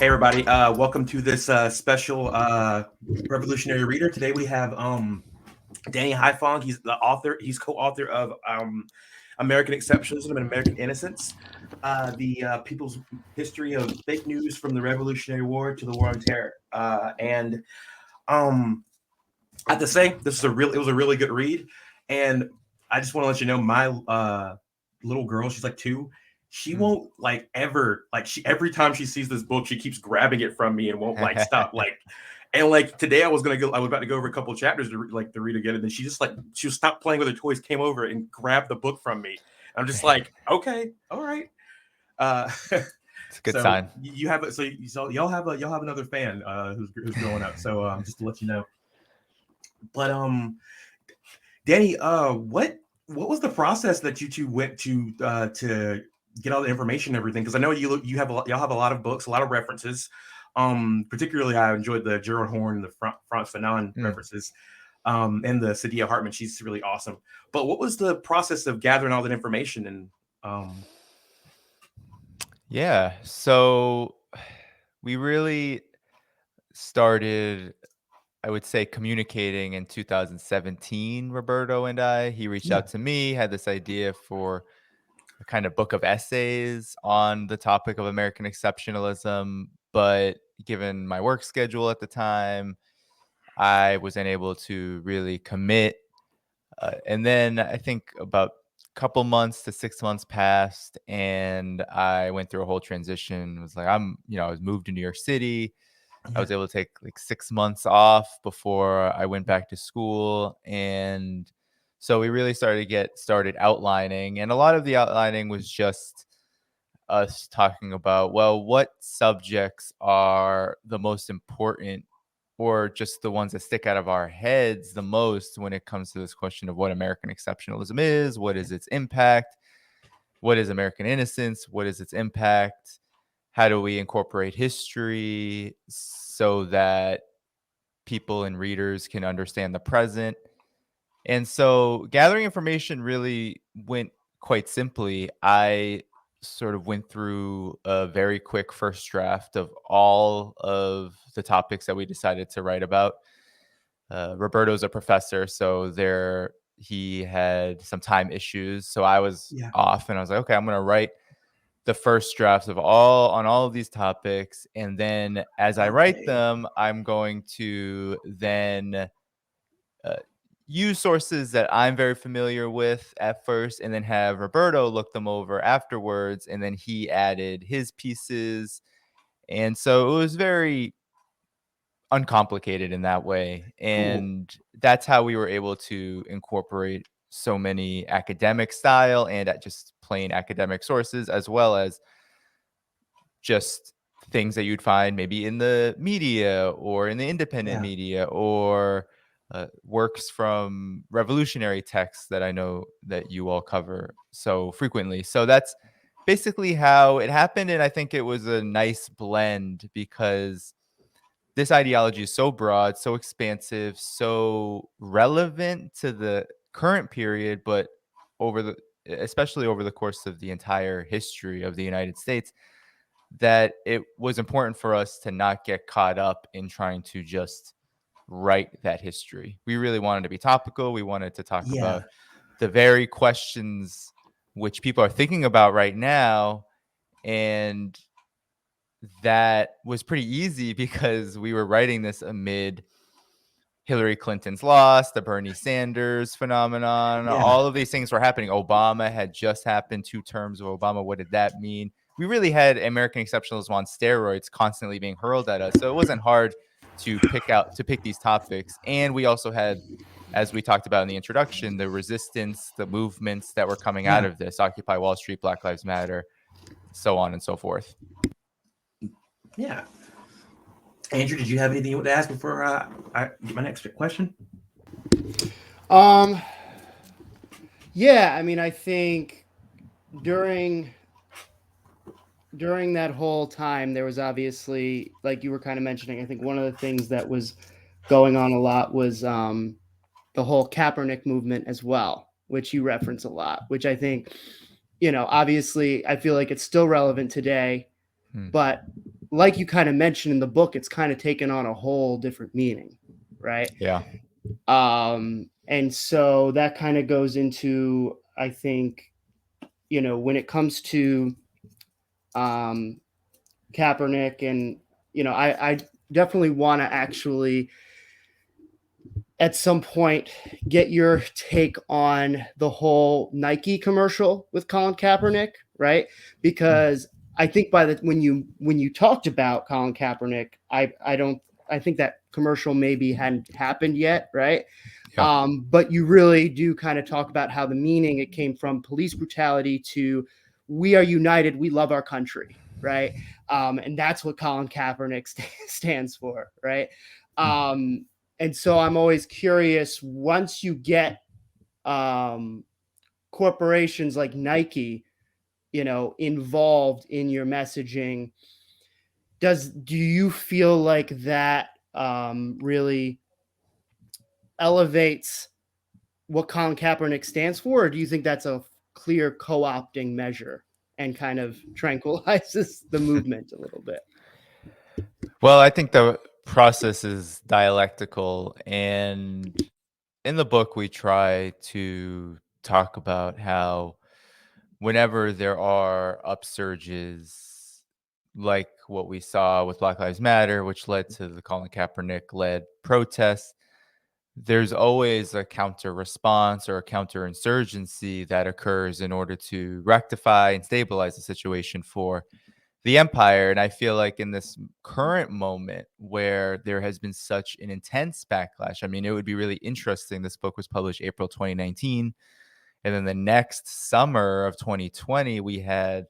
Hey everybody, welcome to this special revolutionary reader. Today we have Danny Haiphong. He's the author. He's co-author of American Exceptionalism and American Innocence, the people's history of fake news from the Revolutionary War to the War on Terror. And I have to say, it was a really good read. And I just want to let you know, my little girl, she's like 2. She won't like ever like she every time she sees this book, she keeps grabbing it from me and won't like stop and like today I was about to go over a couple of chapters to read again, and then she was stopped playing with her toys, came over and grabbed the book from me. I'm just like, okay, all right. It's a good So sign. you have it. So y'all have another fan who's growing up. So just to let you know. But Danny, what was the process that you two went to get all the information and everything? Because I know y'all have a lot of books, a lot of references. Particularly, I enjoyed the Gerald Horn and the Frantz Fanon references, and the Sadia Hartman. She's really awesome. But what was the process of gathering all that information? And Yeah. So we really started, I would say, communicating in 2017, Roberto and I. He reached yeah, out to me, had this idea for a kind of book of essays on the topic of American exceptionalism. But given my work schedule at the time, I wasn't able to really commit. And then I think about a couple months to 6 months passed, and I went through a whole transition. It was like I was moved to New York City. I yeah, was able to take like 6 months off before I went back to school. And so we really started outlining. And a lot of the outlining was just us talking about, well, what subjects are the most important or just the ones that stick out of our heads the most when it comes to this question of what American exceptionalism is, what is its impact, what is American innocence, what is its impact, how do we incorporate history so that people and readers can understand the present. And so gathering information really went quite simply. I sort of went through a very quick first draft of all of the topics that we decided to write about. Roberto's a professor, so he had some time issues. So I was yeah. off, and I was like, okay, I'm going to write the first drafts of all of these topics, and then as I write Okay, them, I'm going to then uh, use sources that I'm very familiar with at first, and then have Roberto look them over afterwards, and then he added his pieces. And so it was very uncomplicated in that way. cool. And that's how we were able to incorporate so many academic style and just plain academic sources, as well as just things that you'd find maybe in the media or in the independent Yeah, media or works from revolutionary texts that I know that you all cover so frequently. So that's basically how it happened. And I think it was a nice blend because this ideology is so broad, so expansive, so relevant to the current period, but over the especially over the course of the entire history of the United States, that it was important for us to not get caught up in trying to just write that history. We really wanted to be topical. We wanted to talk yeah. about the very questions which people are thinking about right now. And that was pretty easy because we were writing this amid Hillary Clinton's loss, the Bernie Sanders phenomenon. Yeah. All of these things were happening. Obama had just happened, 2 terms of Obama. What did that mean? We really had American exceptionalism on steroids constantly being hurled at us. So it wasn't hard to pick these topics. And we also had, as we talked about in the introduction, the resistance, the movements that were coming out Yeah. of this, Occupy Wall Street, Black Lives Matter, so on and so forth. Yeah. Andrew, did you have anything you want to ask before I get my next question? Um, yeah, I mean, I think during during that whole time, there was obviously, like you were kind of mentioning, I think one of the things that was going on a lot was the whole Kaepernick movement as well, which you reference a lot, which I think, obviously, I feel like it's still relevant today, Hmm. but like you kind of mentioned in the book, it's kind of taken on a whole different meaning, right? Yeah. And so that kind of goes into, I think, when it comes to Kaepernick, and I definitely want to actually at some point get your take on the whole Nike commercial with Colin Kaepernick, right? Because I think when you talked about Colin Kaepernick, I think that commercial maybe hadn't happened yet, right? Yeah. But you really do kind of talk about how the meaning, it came from police brutality to we are united, we love our country, right? And that's what Colin Kaepernick stands for, right? And so I'm always curious, once you get corporations like Nike, involved in your messaging, do you feel like that really elevates what Colin Kaepernick stands for, or do you think that's a clear co-opting measure and kind of tranquilizes the movement a little bit? Well, I think the process is dialectical, and in the book we try to talk about how whenever there are upsurges like what we saw with Black Lives Matter, which led to the Colin Kaepernick led protests, there's always a counter response or a counterinsurgency that occurs in order to rectify and stabilize the situation for the empire. And I feel like in this current moment where there has been such an intense backlash, I mean, it would be really interesting. This book was published April 2019. And then the next summer of 2020, we had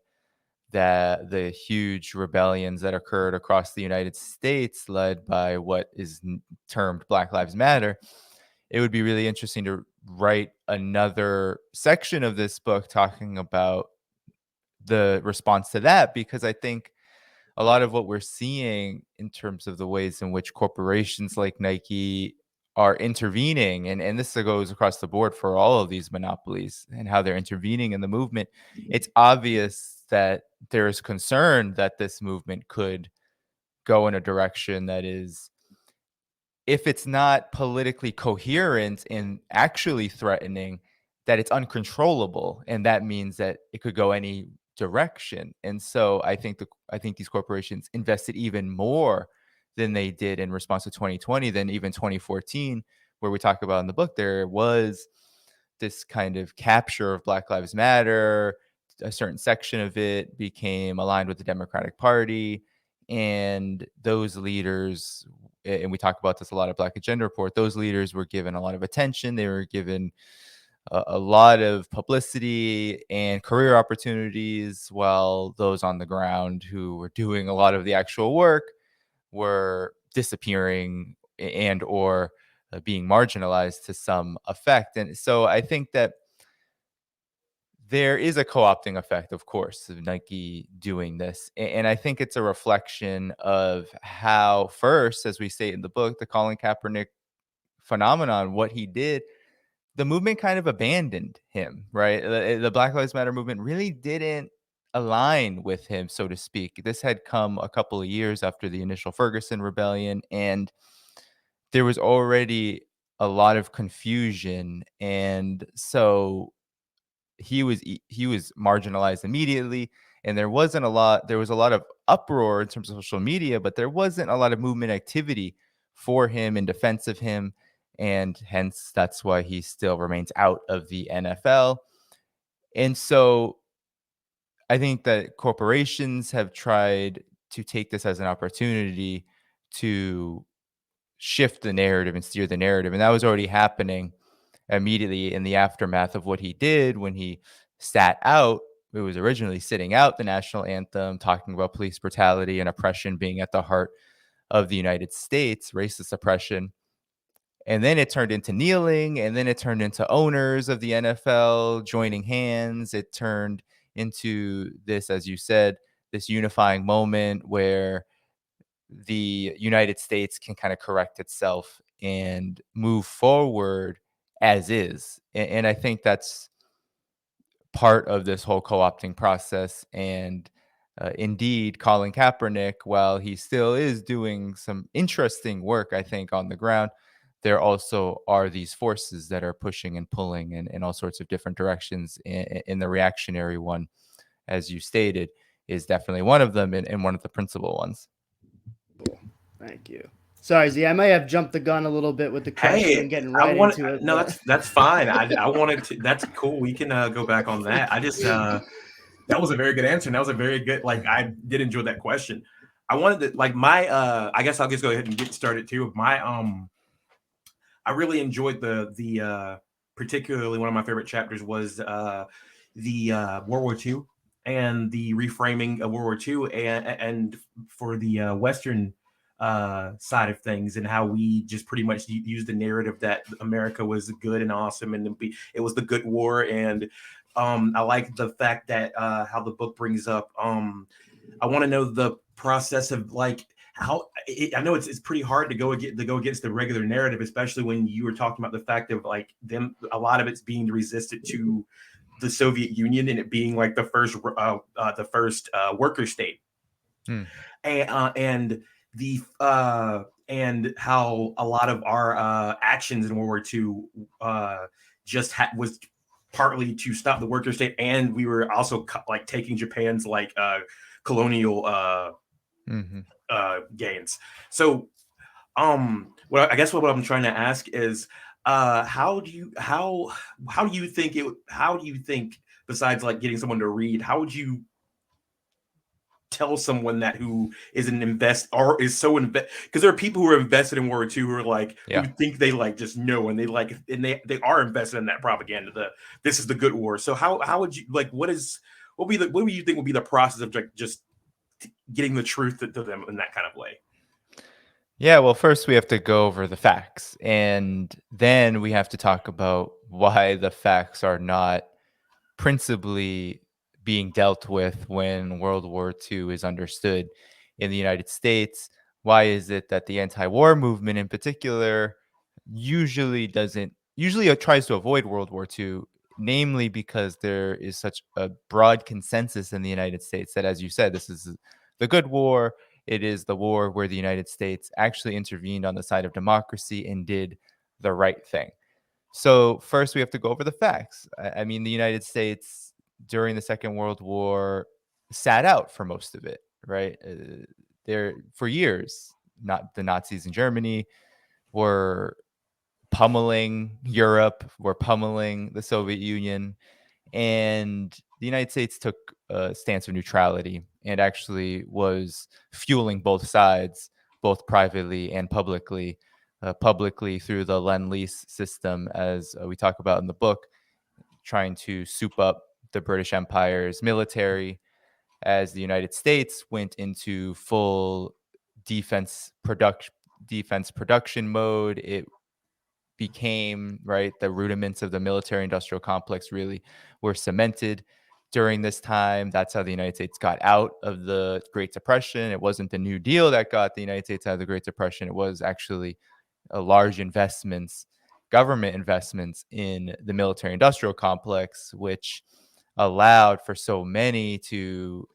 the huge rebellions that occurred across the United States, led by what is termed Black Lives Matter. It would be really interesting to write another section of this book talking about the response to that, because I think a lot of what we're seeing in terms of the ways in which corporations like Nike are intervening, and this goes across the board for all of these monopolies and how they're intervening in the movement, it's obvious that there is concern that this movement could go in a direction that is, if it's not politically coherent and actually threatening, that it's uncontrollable, and that means that it could go any direction. And so I think these corporations invested even more than they did in response to 2020 than even 2014, where we talk about in the book there was this kind of capture of Black Lives Matter. A certain section of it became aligned with the Democratic Party, and those leaders, and we talk about this a lot at Black Agenda Report, those leaders were given a lot of attention. They were given a lot of publicity and career opportunities, while those on the ground who were doing a lot of the actual work were disappearing and or being marginalized to some effect. And so I think that there is a co-opting effect, of course, of Nike doing this. And I think it's a reflection of how, first, as we say in the book, the Colin Kaepernick phenomenon, what he did, the movement kind of abandoned him, right? The Black Lives Matter movement really didn't align with him, so to speak. This had come a couple of years after the initial Ferguson rebellion, and there was already a lot of confusion. And so he was marginalized immediately, and there was a lot of uproar in terms of social media, but there wasn't a lot of movement activity for him in defense of him, and hence that's why he still remains out of the NFL. And so I think that corporations have tried to take this as an opportunity to shift the narrative and steer the narrative, and that was already happening immediately in the aftermath of what he did when he sat out. It was originally sitting out the national anthem, talking about police brutality and oppression being at the heart of the United States, racist oppression. And then it turned into kneeling, and then it turned into owners of the NFL joining hands. It turned into this, as you said, this unifying moment where the United States can kind of correct itself and move forward as is. And I think that's part of this whole co-opting process. And indeed, Colin Kaepernick, while he still is doing some interesting work, I think, on the ground, there also are these forces that are pushing and pulling in all sorts of different directions. In the reactionary one, as you stated, is definitely one of them, and one of the principal ones. Thank you. Sorry, Z, I might have jumped the gun a little bit with the question, getting right into it. No, but- that's fine. I wanted to. That's cool. We can go back on that. I just that was a very good answer. And that was a very good. Like, I did enjoy that question. I wanted to, like, my I guess I'll just go ahead and get started too. My I really enjoyed the particularly one of my favorite chapters was the World War II and the reframing of World War II and for the Western side of things, and how we just pretty much used the narrative that America was good and awesome and it was the good war. And I like the fact that how the book brings up I want to know the process of, like, how I know it's pretty hard to go against the regular narrative, especially when you were talking about the fact of, like, them, a lot of it's being resistant to the Soviet Union and it being like the first worker state. And the and how a lot of our actions in World War II was partly to stop the worker state, and we were also like taking Japan's like colonial gains. So well, I guess what I'm trying to ask is how do you think, besides like getting someone to read, how would you tell someone that who is an invest or is so invest, because there are people who are invested in World War II who are like who think they like just know, and they are invested in that propaganda, this is the good war. So how would you, like, what would you think would be the process of, like, just getting the truth to them in that kind of way? Yeah, well, first we have to go over the facts, and then we have to talk about why the facts are not principally being dealt with when World War II is understood in the United States. Why is it that the anti-war movement in particular usually tries to avoid World War II, namely because there is such a broad consensus in the United States that, as you said, this is the good war. It is the war where the United States actually intervened on the side of democracy and did the right thing. So first, we have to go over the facts. I mean, the United States during the Second World War sat out for most of it, right? There for years, not the Nazis in Germany were pummeling Europe, were pummeling the Soviet Union, and the United States took a stance of neutrality and actually was fueling both sides, both privately and publicly. Publicly through the Lend-Lease system, as we talk about in the book, trying to soup up the British Empire's military, as the United States went into full defense production mode. It became, right, the rudiments of the military industrial complex really were cemented during this time. That's how the United States got out of the Great Depression. It wasn't the New Deal that got the United States out of the Great Depression. It was actually large investments, government investments in the military industrial complex, which allowed for so many to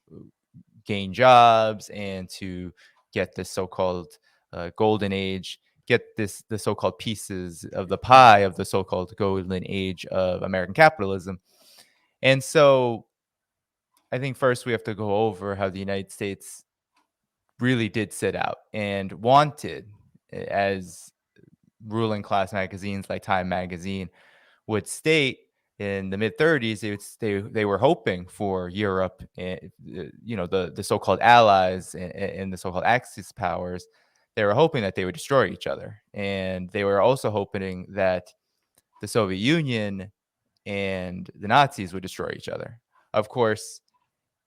gain jobs and to get this so-called golden age, get the so-called pieces of the pie of the so-called golden age of American capitalism. And so I think first we have to go over how the United States really did sit out and wanted, as ruling class magazines like Time magazine would state in the mid 30s, they were hoping for Europe, and the so-called allies and the so-called Axis powers. They were hoping that they would destroy each other, and they were also hoping that the Soviet Union and the Nazis would destroy each other. Of course,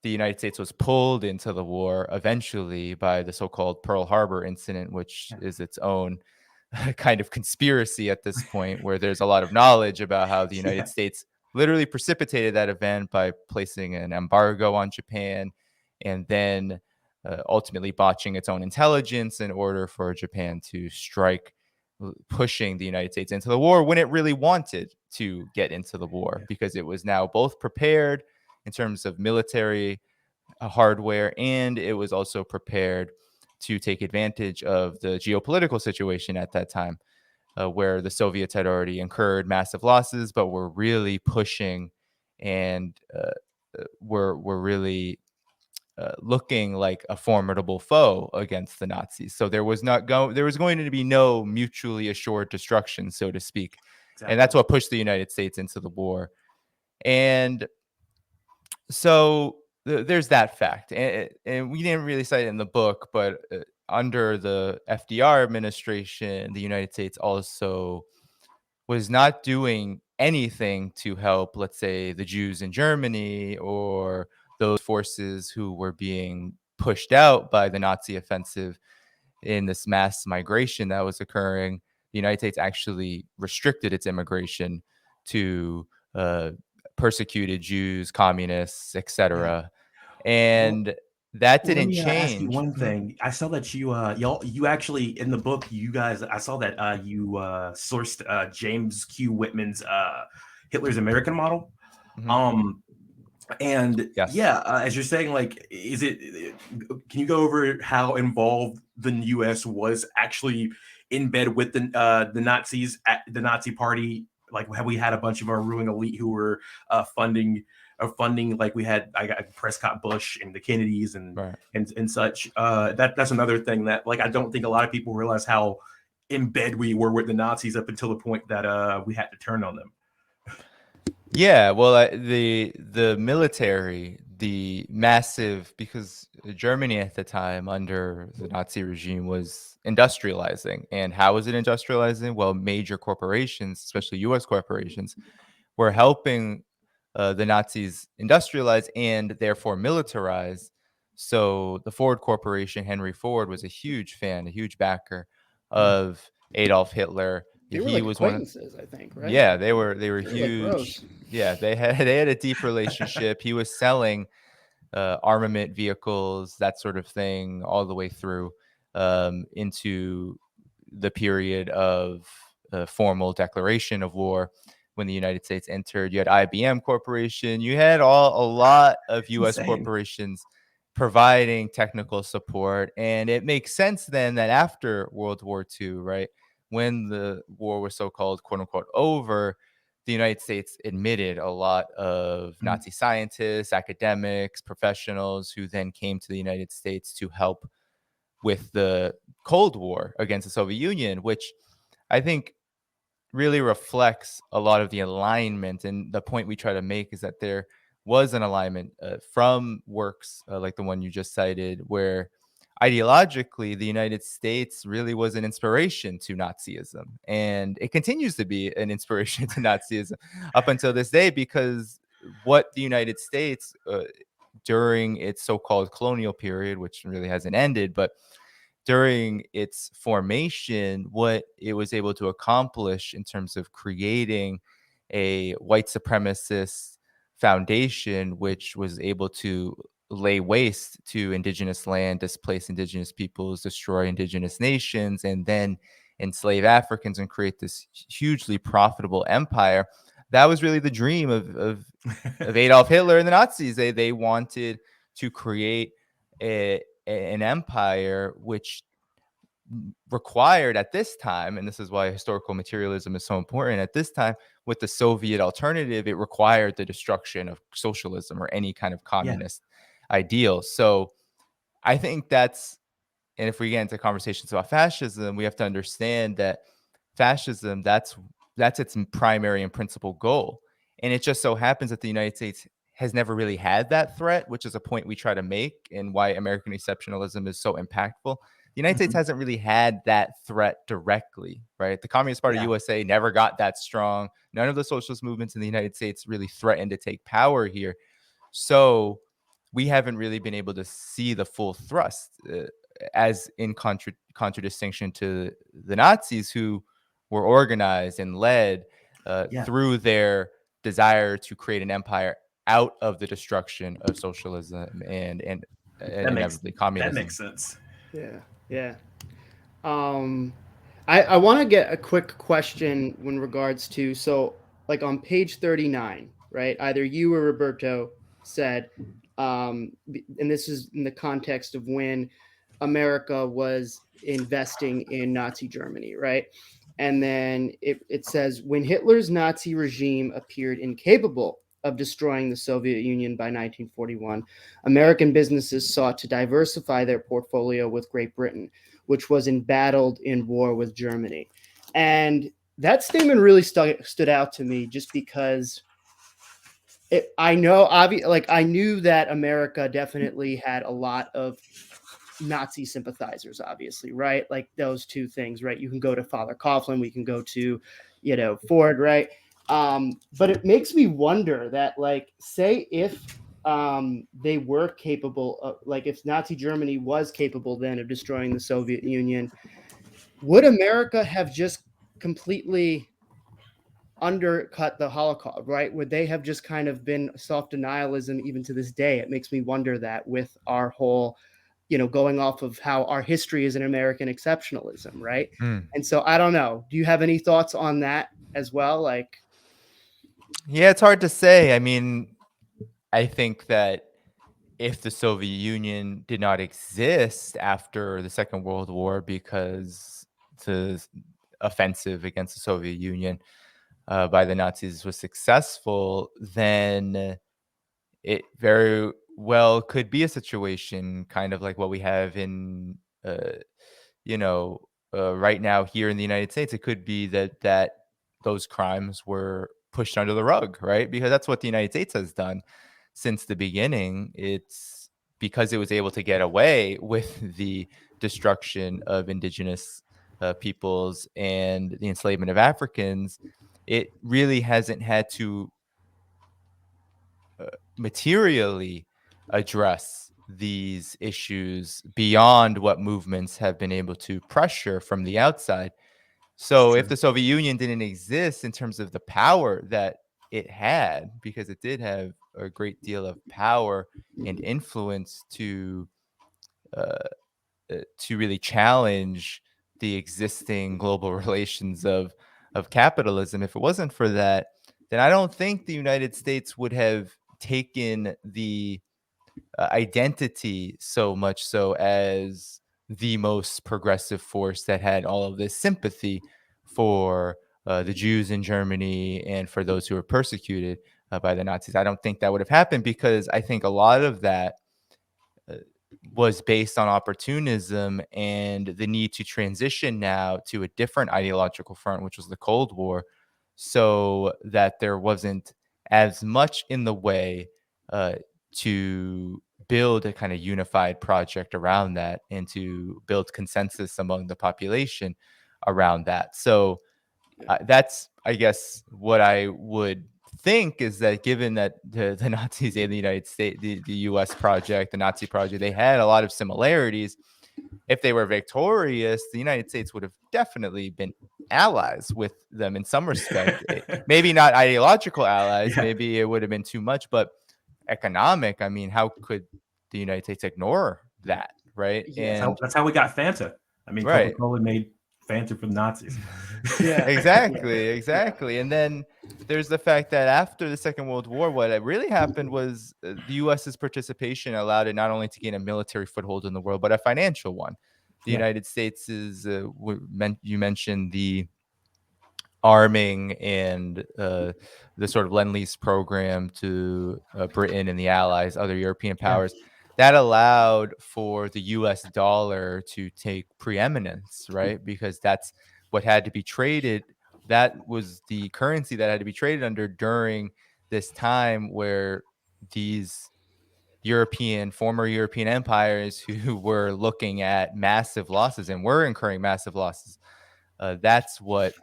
the United States was pulled into the war eventually by the so-called Pearl Harbor incident, which is its own kind of conspiracy at this point, where there's a lot of knowledge about how the United States literally precipitated that event by placing an embargo on Japan and then ultimately botching its own intelligence in order for Japan to strike, pushing the United States into the war when it really wanted to get into the war, because it was now both prepared in terms of military hardware, and it was also prepared to take advantage of the geopolitical situation at that time, where the Soviets had already incurred massive losses, but were really pushing and were really looking like a formidable foe against the Nazis. So there was going to be no mutually assured destruction, so to speak. Exactly. And that's what pushed the United States into the war. And so there's that fact. And we didn't really cite it in the book, but under the FDR administration, the United States also was not doing anything to help, let's say, the Jews in Germany or those forces who were being pushed out by the Nazi offensive in this mass migration that was occurring. The United States actually restricted its immigration to persecuted Jews, communists, etc. And that Well, let didn't me ask you change. one thing. I saw that you actually in the book, you guys, I saw that you sourced James Q. Whitman's Hitler's American Model. Mhm. And Yes. yeah, as you're saying, like, can you go over how involved the U.S. was actually in bed with the Nazis at the Nazi Party? Like, have we had a bunch of our ruling elite who were funding, like we had Prescott Bush and the Kennedys and Right. and such. That's another thing that, like, I don't think a lot of people realize how in bed we were with the Nazis up until the point that we had to turn on them. Yeah, well, the military, the massive, because Germany at the time under the Nazi regime was industrializing. And how was it industrializing? Well, major corporations, especially U.S. corporations, were helping the Nazis industrialize and therefore militarize. So the Ford Corporation, Henry Ford, was a huge fan, a huge backer of Adolf Hitler. They were He like was one of, acquaintances, I think, right? yeah, they were They were like huge. bros. Yeah, they had a deep relationship. He was selling armament vehicles, that sort of thing, all the way through into the period of formal declaration of war when the United States entered. You had IBM Corporation. You had a lot of U.S. Insane. corporations providing technical support, and it makes sense then that after World War II, right, when the war was so-called "quote unquote" over, the United States admitted a lot of Nazi scientists, academics, professionals who then came to the United States to help with the Cold War against the Soviet Union, which I think really reflects a lot of the alignment. And the point we try to make is that there was an alignment from works like the one you just cited, where ideologically the United States really was an inspiration to Nazism, and it continues to be an inspiration to Nazism up until this day, because what the United States during its so-called colonial period, which really hasn't ended, but during its formation, what it was able to accomplish in terms of creating a white supremacist foundation, which was able to lay waste to indigenous land, displace indigenous peoples, destroy indigenous nations, and then enslave Africans and create this hugely profitable empire. That was really the dream of Adolf Hitler and the Nazis. They wanted to create an empire which required at this time, and this is why historical materialism is so important at this time, with the Soviet alternative, it required the destruction of socialism or any kind of communist ideal. So I think that's, and if we get into conversations about fascism, we have to understand that fascism, that's its primary and principal goal. And it just so happens that the United States has never really had that threat, which is a point we try to make and why American exceptionalism is so impactful. The United States hasn't really had that threat directly, right? The Communist Party USA never got that strong. None of the socialist movements in the United States really threatened to take power here. So we haven't really been able to see the full thrust, as in contradistinction to the Nazis, who were organized and led through their desire to create an empire out of the destruction of socialism and inevitably communism. That makes sense. Yeah. I want to get a quick question in regards to, so like on page 39, right? Either you or Roberto said and this is in the context of when America was investing in Nazi Germany, right? And then it says, when Hitler's Nazi regime appeared incapable of destroying the Soviet Union by 1941, American businesses sought to diversify their portfolio with Great Britain, which was embattled in war with Germany. And that statement really stood out to me, just because I knew that America definitely had a lot of Nazi sympathizers, obviously, right? Like those two things, right? You can go to Father Coughlin, we can go to, Ford, right? But it makes me wonder that, like, say if they were capable of, like, if Nazi Germany was capable then of destroying the Soviet Union, would America have just completely undercut the Holocaust, right? Would they have just kind of been self-denialism even to this day? It makes me wonder that, with our whole, going off of how our history is an American exceptionalism, right? And so I don't know. Do you have any thoughts on that as well? Like, Yeah, it's hard to say. I mean, I think that if the Soviet Union did not exist after the Second World War, because the offensive against the Soviet Union by the Nazis was successful, then it very well could be a situation kind of like what we have in, you know, right now here in the United States. It could be that those crimes were pushed under the rug, right? Because that's what the United States has done since the beginning. It's because it was able to get away with the destruction of indigenous peoples and the enslavement of Africans. It really hasn't had to materially address these issues beyond what movements have been able to pressure from the outside. So if the Soviet Union didn't exist in terms of the power that it had, because it did have a great deal of power and influence uh, to really challenge the existing global relations of capitalism. If it wasn't for that, then I don't think the United States would have taken the identity so much so as the most progressive force that had all of this sympathy for the Jews in Germany and for those who were persecuted by the Nazis. I don't think that would have happened, because I think a lot of that uh, was based on opportunism and the need to transition now to a different ideological front, which was the Cold War, so that there wasn't as much in the way uh, to build a kind of unified project around that and to build consensus among the population around that. So that's, I guess, what I would think is that, given that the Nazis in the United States, the U.S. project, the Nazi project, they had a lot of similarities. If they were victorious, the United States would have definitely been allies with them in some respect. Maybe not ideological allies. Yeah. Maybe it would have been too much, but economic. I mean, how could the United States ignore that, right? Yeah. And That's how we got Fanta. I mean, right. Coca-Cola made Fanta for the Nazis. Yeah. Exactly. And then there's the fact that after the Second World War, what really happened was the US's participation allowed it not only to gain a military foothold in the world, but a financial one. The Yeah. United States is, you mentioned the arming and the sort of lend-lease program to Britain and the Allies, other European powers, that allowed for the U.S. dollar to take preeminence, right? Because that's what had to be traded. That was the currency that had to be traded under during this time where these former European empires who were looking at massive losses and were incurring massive losses. That's what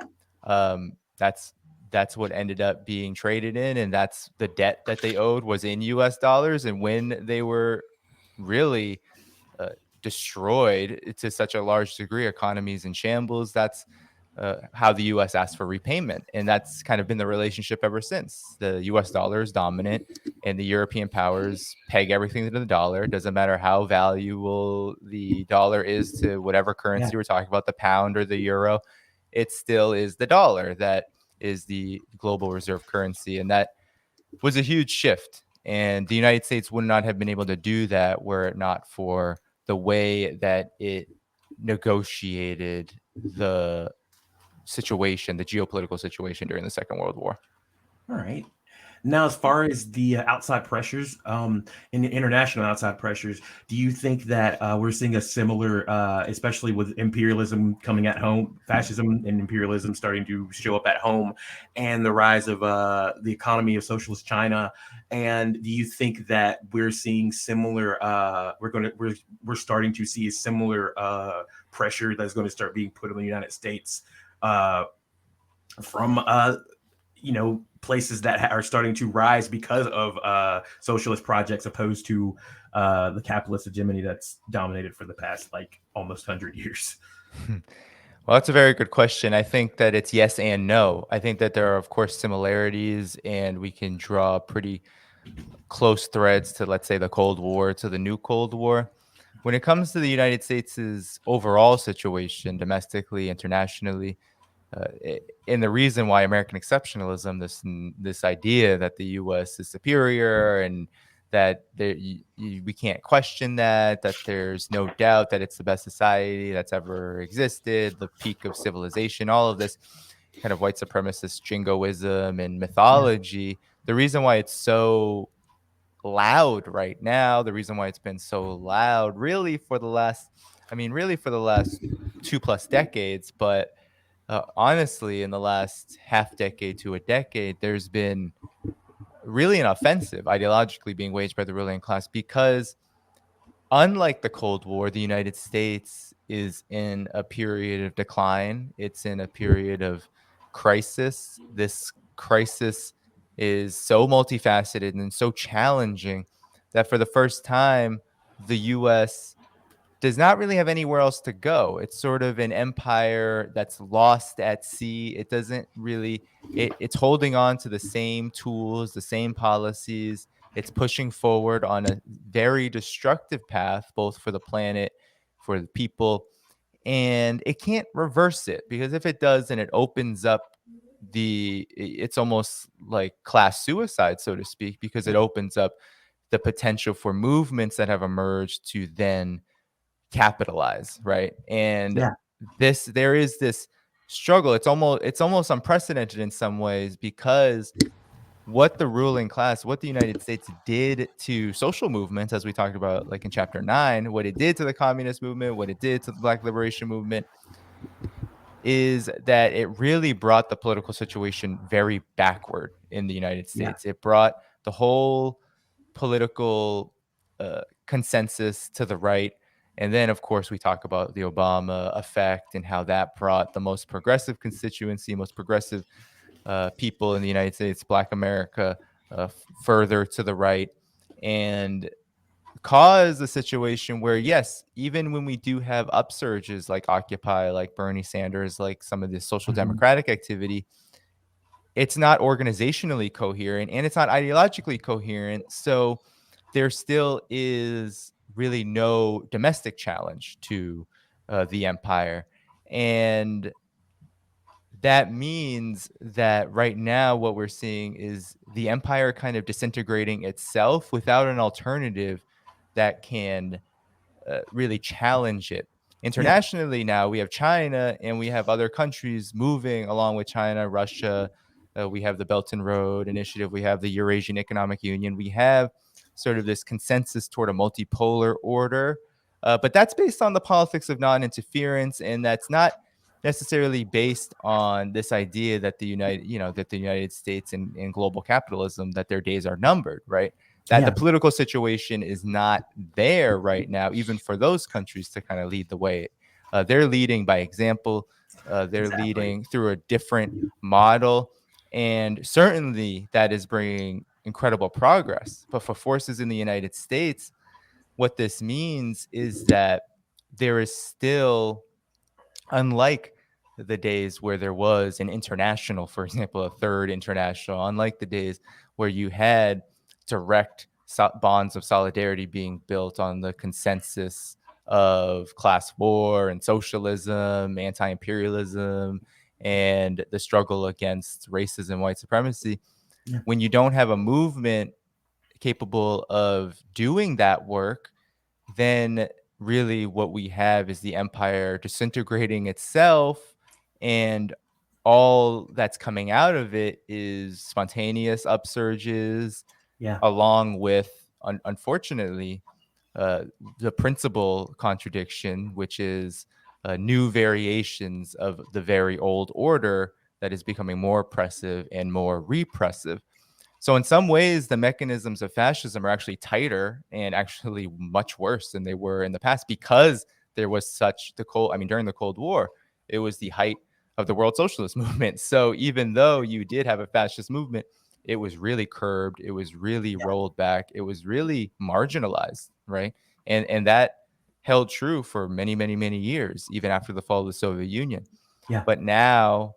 um, that's that's what ended up being traded in, and that's the debt that they owed was in U.S. dollars. And when they were really uh, destroyed to such a large degree, economies in shambles, that's how the U.S. asked for repayment, and that's kind of been the relationship ever since. The U.S. dollar is dominant, and the European powers peg everything to the dollar. It doesn't matter how valuable the dollar is to whatever currency Yeah. we're talking about, the pound or the euro. It still is the dollar that is the global reserve currency, and that was a huge shift. And the United States would not have been able to do that were it not for the way that it negotiated the situation, the geopolitical situation during the Second World War. All right. Now, as far as the outside pressures, in the international outside pressures, do you think that we're seeing a similar, especially with imperialism coming at home, fascism and imperialism starting to show up at home, and the rise of the economy of socialist China? And do you think that we're seeing similar? We're starting to see a similar pressure that's going to start being put on the United States from places that are starting to rise because of socialist projects opposed to the capitalist hegemony that's dominated for the past almost 100 years. Well, that's a very good question. I think that it's yes and no. I think that there are, of course, similarities, and we can draw pretty close threads to, let's say, the Cold War, to the new Cold War. When it comes to the United States' overall situation, domestically, internationally, and the reason why American exceptionalism, this idea that the U.S. is superior and that we can't question that there's no doubt that it's the best society that's ever existed, the peak of civilization, all of this kind of white supremacist jingoism and mythology. The reason why it's so loud right now, the reason why it's been so loud really for the last 2+ decades, but honestly, in the last half decade to a decade, there's been really an offensive ideologically being waged by the ruling class because, unlike the Cold War, the United States is in a period of decline. It's in a period of crisis. This crisis is so multifaceted and so challenging that for the first time, the U.S. does not really have anywhere else to go. It's sort of an empire that's lost at sea. It doesn't really, it's holding on to the same tools, the same policies. It's pushing forward on a very destructive path, both for the planet, for the people, and it can't reverse it, because if it does, then it opens up it's almost like class suicide, so to speak, because it opens up the potential for movements that have emerged to then capitalize, right? And Yeah. there is this struggle. It's almost unprecedented in some ways, because what the ruling class, what the United States did to social movements, as we talked about like in chapter 9, what it did to the communist movement, what it did to the Black liberation movement, is that it really brought the political situation very backward in the United States. It brought the whole political consensus to the right. And then, of course, we talk about the Obama effect and how that brought the most progressive constituency, most progressive people in the United States, Black America, further to the right, and cause a situation where, yes, even when we do have upsurges like Occupy, like Bernie Sanders, like some of this social democratic activity, it's not organizationally coherent and it's not ideologically coherent. So there still is really no domestic challenge to the empire. And that means that right now what we're seeing is the empire kind of disintegrating itself without an alternative that can really challenge it. Internationally, now we have China and we have other countries moving along with China, Russia. We have the Belt and Road Initiative. We have the Eurasian Economic Union. We have sort of this consensus toward a multipolar order. But that's based on the politics of non-interference, and that's not necessarily based on this idea that the United States and global capitalism, that their days are numbered, right? That the political situation is not there right now, even for those countries to kind of lead the way. They're leading by example. They're leading through a different model. And certainly that is bringing incredible progress. But for forces in the United States, what this means is that there is still, unlike the days where there was an international, for example, a third international, unlike the days where you had direct bonds of solidarity being built on the consensus of class war and socialism, anti-imperialism, and the struggle against racism, white supremacy. When you don't have a movement capable of doing that work, then really what we have is the empire disintegrating itself, and all that's coming out of it is spontaneous upsurges, Yeah. along with, unfortunately, the principal contradiction, which is new variations of the very old order that is becoming more oppressive and more repressive. So in some ways, the mechanisms of fascism are actually tighter and actually much worse than they were in the past, because there was such during the Cold War, it was the height of the world socialist movement. So even though you did have a fascist movement, it was really curbed, it was really rolled back, it was really marginalized, right? And that held true for many, many, many years, even after the fall of the Soviet Union. Yeah. But now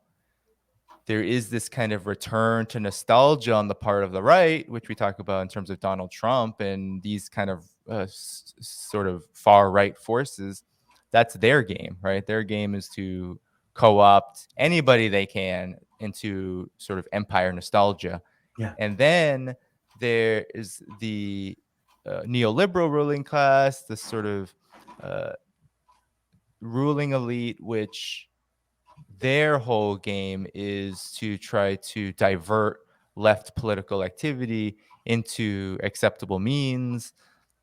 there is this kind of return to nostalgia on the part of the right, which we talk about in terms of Donald Trump and these kind of sort of far right forces. That's their game, right? Their game is to co-opt anybody they can into sort of empire nostalgia. Yeah. And then there is the neoliberal ruling class, the sort of ruling elite, which their whole game is to try to divert left political activity into acceptable means,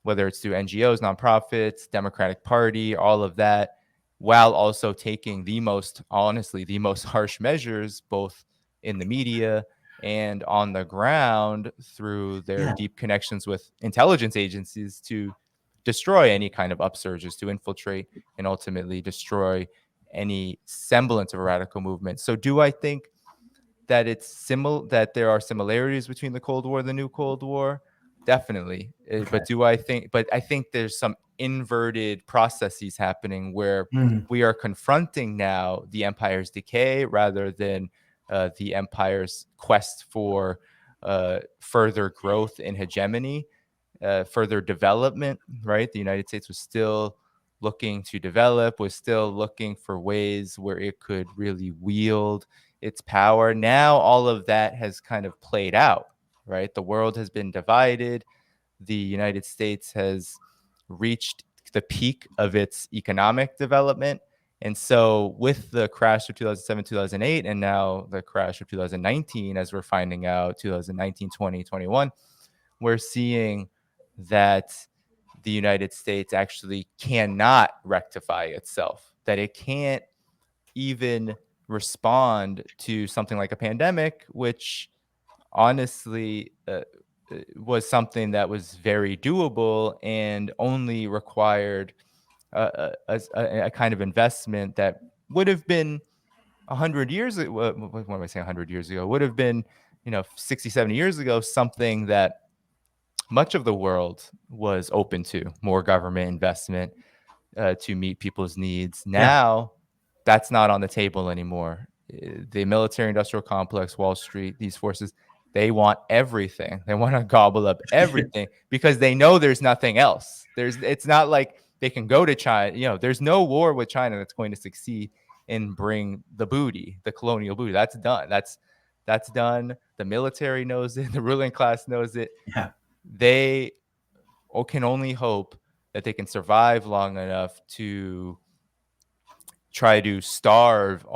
whether it's through NGOs, nonprofits, Democratic Party, all of that, while also taking the most harsh measures, both in the media and on the ground through their Yeah. deep connections with intelligence agencies to destroy any kind of upsurges, to infiltrate and ultimately destroy any semblance of a radical movement. So do I think that that there are similarities between the Cold War and the new Cold War? Definitely. But I think there's some inverted processes happening where Mm. we are confronting now the empire's decay rather than the empire's quest for further growth and hegemony, further development, right? The United States was still looking to develop, was still looking for ways where it could really wield its power. Now all of that has kind of played out, right? The world has been divided. The United States has reached the peak of its economic development. And so with the crash of 2007, 2008, and now the crash of 2019, as we're finding out, 2019, 20, 21, we're seeing that the United States actually cannot rectify itself, that it can't even respond to something like a pandemic, which honestly was something that was very doable and only required a kind of investment that would have been 100 years ago. What am I saying? 100 years ago would have been, 60, 70 years ago, something that much of the world was open to more government investment to meet people's needs. Yeah. Now, that's not on the table anymore. The military industrial complex, Wall Street, these forces, they want everything. They want to gobble up everything because they know there's nothing else. It's not like they can go to China. There's no war with China that's going to succeed and bring the booty, the colonial booty. That's done. That's done. The military knows it. The ruling class knows it. Yeah. They can only hope that they can survive long enough to try to starve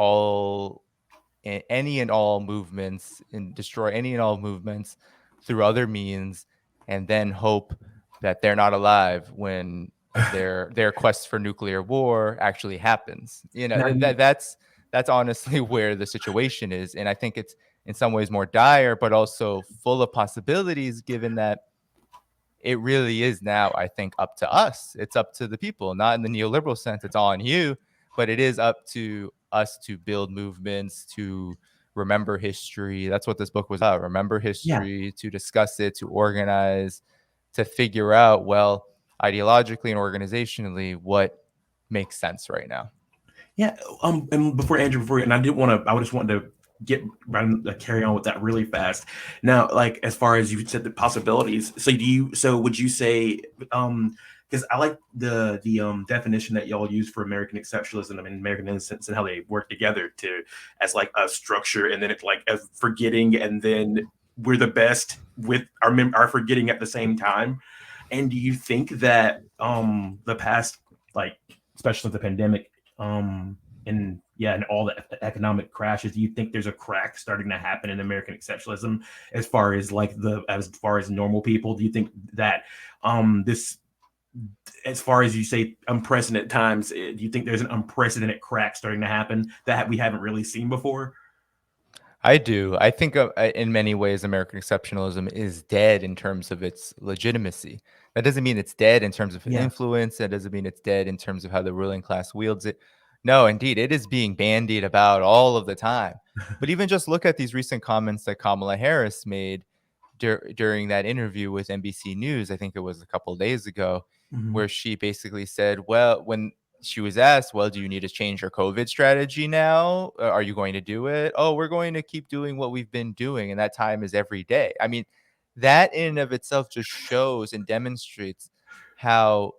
any and all movements and destroy any and all movements through other means, and then hope that they're not alive when their quest for nuclear war actually happens. That's honestly where the situation is, and I think it's in some ways more dire, but also full of possibilities, given that it really is now, I think, up to us. It's up to the people, not in the neoliberal sense, it's all on you, but it is up to us to build movements, to remember history. That's what this book was about. Remember history, to discuss it, to organize, to figure out, well, ideologically and organizationally, what makes sense right now. Yeah. And and I just wanted to carry on with that really fast. Now, like, as far as you said, the possibilities. So would you say, because I like the definition that y'all use for American exceptionalism and American innocence and how they work together as like a structure, and then it's like a forgetting, and then we're the best with our forgetting at the same time. And do you think that the past, like especially the pandemic, and all the economic crashes, do you think there's a crack starting to happen in American exceptionalism as far as normal people? Do you think that this, as far as you say, unprecedented times, do you think there's an unprecedented crack starting to happen that we haven't really seen before? I do. I think in many ways, American exceptionalism is dead in terms of its legitimacy. That doesn't mean it's dead in terms of Yeah. influence. That doesn't mean it's dead in terms of how the ruling class wields it. No, indeed, it is being bandied about all of the time. But even just look at these recent comments that Kamala Harris made during that interview with NBC News. I think it was a couple of days ago, where she basically said, well, when she was asked, well, do you need to change your COVID strategy now? Are you going to do it? Oh, we're going to keep doing what we've been doing. And that time is every day. I mean, that in and of itself just shows and demonstrates how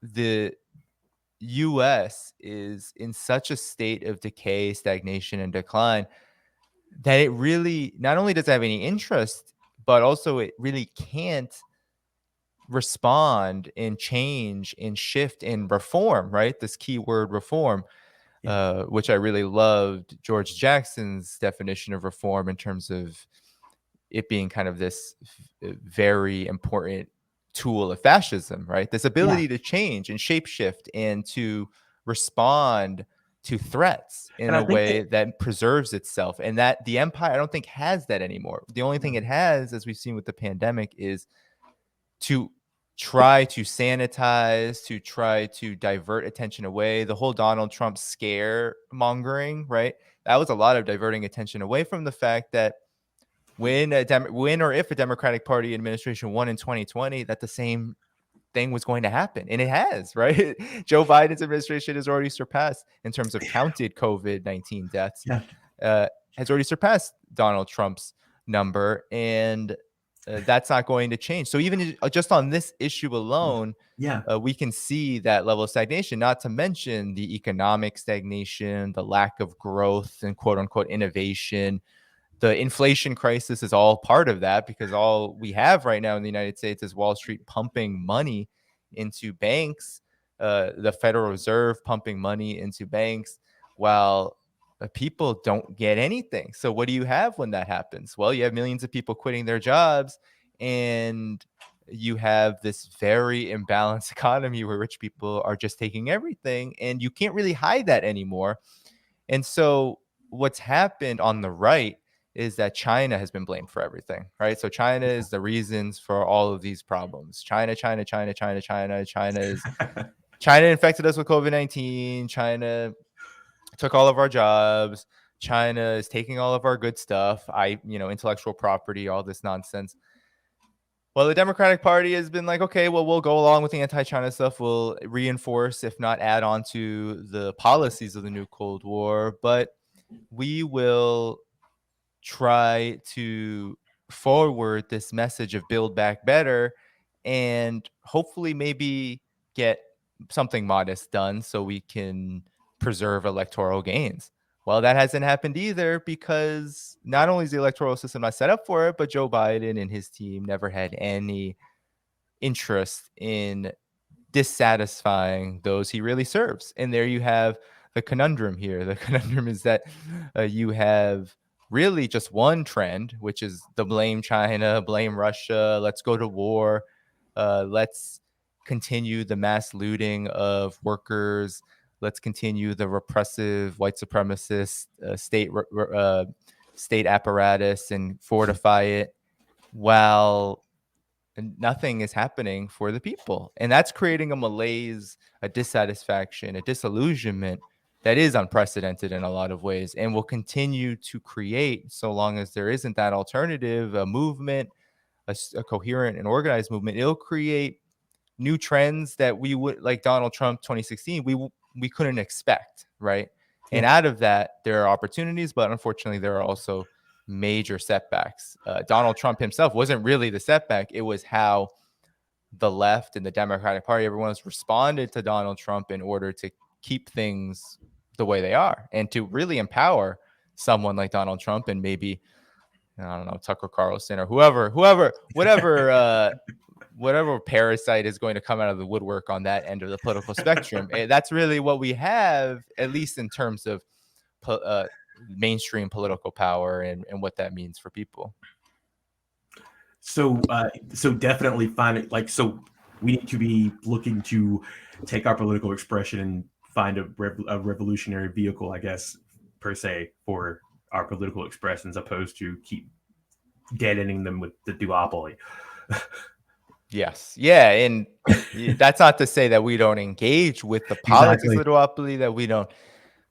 the US is in such a state of decay, stagnation, and decline that it really not only doesn't have any interest, but also it really can't respond and change and shift and reform, right? This key word reform, which I really loved George Jackson's definition of reform in terms of it being kind of this very important tool of fascism, right? This ability to change and shapeshift and to respond to threats in And I a think way that preserves itself. And that the empire, I don't think, has that anymore. The only thing it has, as we've seen with the pandemic, is to try to sanitize, to try to divert attention away. The whole Donald Trump scare mongering, right? That was a lot of diverting attention away from the fact that when or if a Democratic Party administration won in 2020, that the same thing was going to happen. And it has, right? Joe Biden's administration has already surpassed, in terms of counted COVID-19 deaths, has already surpassed Donald Trump's number. And that's not going to change. So even just on this issue alone, we can see that level of stagnation, not to mention the economic stagnation, the lack of growth and quote unquote innovation. The inflation crisis is all part of that, because all we have right now in the United States is Wall Street pumping money into banks, the Federal Reserve pumping money into banks, while people don't get anything. So what do you have when that happens? Well, you have millions of people quitting their jobs, and you have this very imbalanced economy where rich people are just taking everything, and you can't really hide that anymore. And so what's happened on the right is that China has been blamed for everything, right? So China is the reasons for all of these problems. China infected us with COVID-19. China took all of our jobs. China is taking all of our good stuff. Intellectual property, all this nonsense. Well, the Democratic Party has been like, okay, well, we'll go along with the anti-China stuff. We'll reinforce, if not add on to the policies of the new Cold War, but we will try to forward this message of build back better and hopefully maybe get something modest done so we can preserve electoral gains. Well, that hasn't happened either, because not only is the electoral system not set up for it, but Joe Biden and his team never had any interest in dissatisfying those he really serves. And there you have the conundrum here. The conundrum is that you have really just one trend, which is the blame China, blame Russia, let's go to war, let's continue the mass looting of workers, let's continue the repressive white supremacist state apparatus and fortify it, while nothing is happening for the people. And that's creating a malaise, a dissatisfaction, a disillusionment that is unprecedented in a lot of ways, and will continue to create, so long as there isn't that alternative, a movement, a coherent and organized movement. It'll create new trends that we would, like Donald Trump 2016, we couldn't expect, right? And out of that, there are opportunities, but unfortunately, there are also major setbacks. Donald Trump himself wasn't really the setback. It was how the left and the Democratic Party, everyone's responded to Donald Trump in order to keep things the way they are and to really empower someone like Donald Trump and maybe I don't know, Tucker Carlson or whatever parasite is going to come out of the woodwork on that end of the political spectrum. That's really what we have, at least in terms of mainstream political power and what that means for people. So definitely find it so we need to be looking to take our political expression and find a revolutionary vehicle, I guess, per se, for our political expressions, opposed to keep deadening them with the duopoly. Yes. Yeah. And that's not to say that we don't engage with the politics of the duopoly, that we don't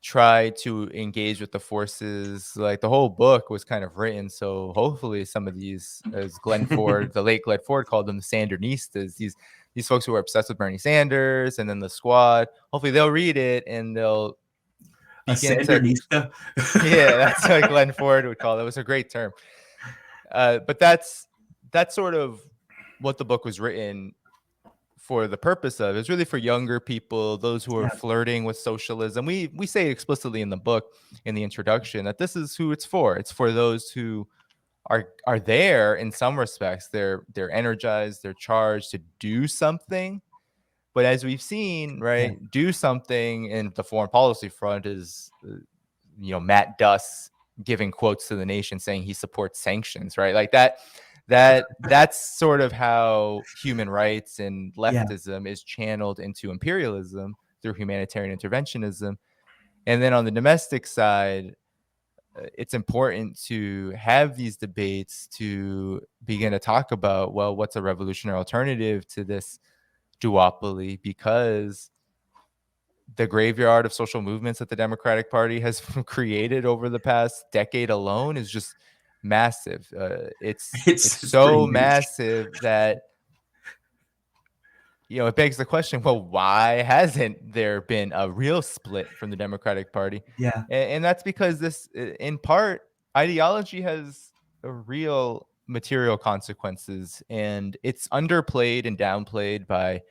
try to engage with the forces. Like the whole book was kind of written so hopefully some of these, as Glenn Ford, the late Glenn Ford called them, the Sandernistas, these folks who are obsessed with Bernie Sanders and then the squad, hopefully they'll read it and they'll begin Sandernista? Yeah, that's what Glenn Ford would call it. It was a great term. But that's sort of what the book was written for the purpose of. It's really for younger people, those who are flirting with socialism. We say explicitly in the book, in the introduction, that this is who it's for. It's for those who are there in some respects. They're energized, they're charged to do something. But as we've seen, right, do something in the foreign policy front is, Matt Duss giving quotes to the nation saying he supports sanctions, right? Like that's sort of how human rights and leftism is channeled into imperialism through humanitarian interventionism. And then on the domestic side, it's important to have these debates to begin to talk about, well, what's a revolutionary alternative to this duopoly? Because the graveyard of social movements that the Democratic Party has created over the past decade alone is just massive. It's so massive that it begs the question, well, why hasn't there been a real split from the Democratic Party? And that's because this, in part, ideology has a real material consequences, and it's underplayed and downplayed by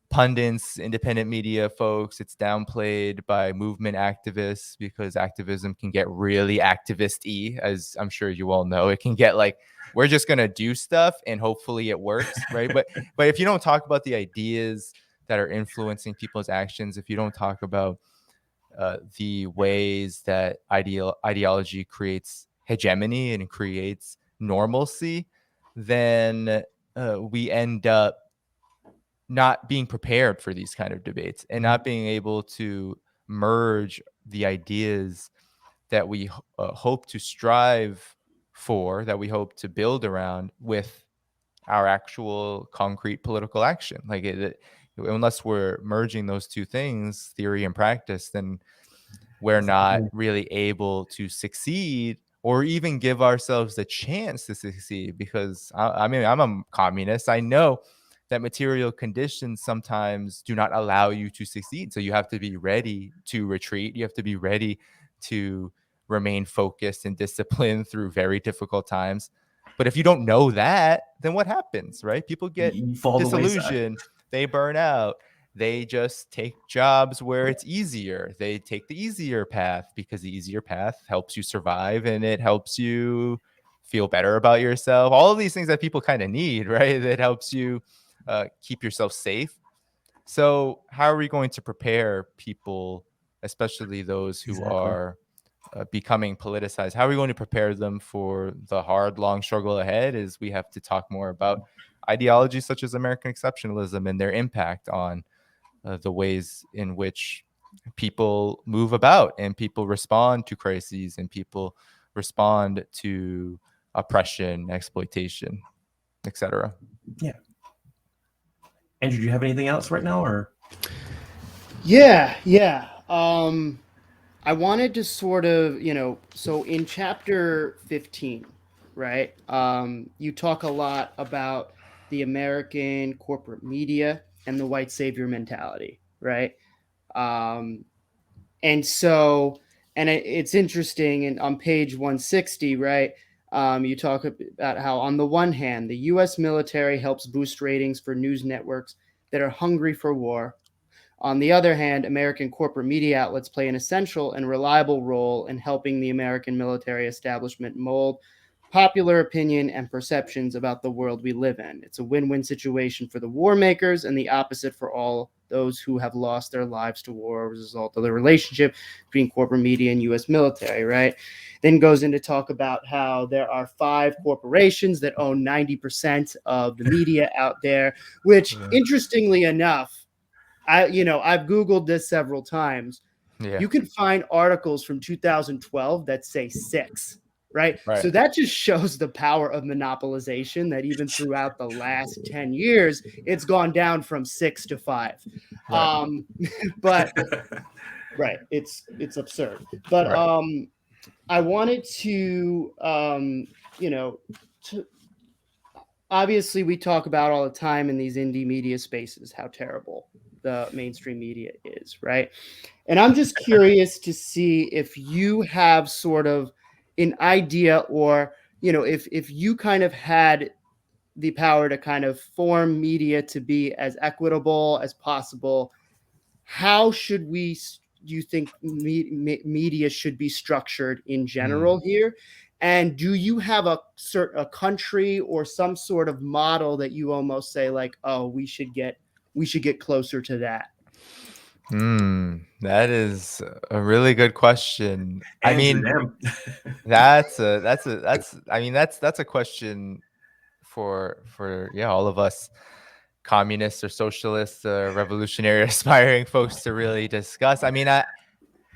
pundits, independent media folks. It's downplayed by movement activists because activism can get really activist-y, as I'm sure you all know. It can get like, we're just going to do stuff and hopefully it works, right? But if you don't talk about the ideas that are influencing people's actions, if you don't talk about the ways that ideology creates hegemony and creates normalcy, then we end up not being prepared for these kind of debates and not being able to merge the ideas that we hope to strive for, that we hope to build around, with our actual concrete political action. Like unless we're merging those two things, theory and practice, then we're not really able to succeed or even give ourselves the chance to succeed. Because I mean, I'm a communist. I know that material conditions sometimes do not allow you to succeed. So you have to be ready to retreat. You have to be ready to remain focused and disciplined through very difficult times. But if you don't know that, then what happens, right? People get disillusioned. They burn out. They just take jobs where it's easier. They take the easier path because the easier path helps you survive and it helps you feel better about yourself. All of these things that people kind of need, right? That helps you keep yourself safe. So how are we going to prepare people, especially those who are becoming politicized? How are we going to prepare them for the hard, long struggle ahead? Is we have to talk more about ideologies such as American exceptionalism and their impact on the ways in which people move about and people respond to crises and people respond to oppression, exploitation, etc. Yeah. Andrew, do you have anything else right now, or? Yeah. I wanted to sort of, so in chapter 15, right, you talk a lot about the American corporate media and the white savior mentality, right? And so, and it's interesting, and on page 160, right, you talk about how, on the one hand, the U.S. military helps boost ratings for news networks that are hungry for war. On the other hand, American corporate media outlets play an essential and reliable role in helping the American military establishment mold popular opinion and perceptions about the world we live in. It's a win-win situation for the war makers and the opposite for all those who have lost their lives to war as a result of the relationship between corporate media and U.S. military, right? Then goes into talk about how there are 5 corporations that own 90% of the media out there, which, interestingly enough, I've Googled this several times. Yeah. You can find articles from 2012 that say 6. Right. Right. So that just shows the power of monopolization, that even throughout the last 10 years, it's gone down from 6 to 5. Right. But right. It's absurd. But Right. I wanted to, obviously we talk about all the time in these indie media spaces how terrible the mainstream media is, right? And I'm just curious to see if you have sort of an idea, or if you kind of had the power to kind of form media to be as equitable as possible, how should do you think media should be structured in general here? And do you have a country or some sort of model that you almost say like, oh, we should get closer to that? That is a really good question. I Andrew, mean, damn. that's a question for all of us communists or socialists, revolutionary aspiring folks to really discuss. I mean,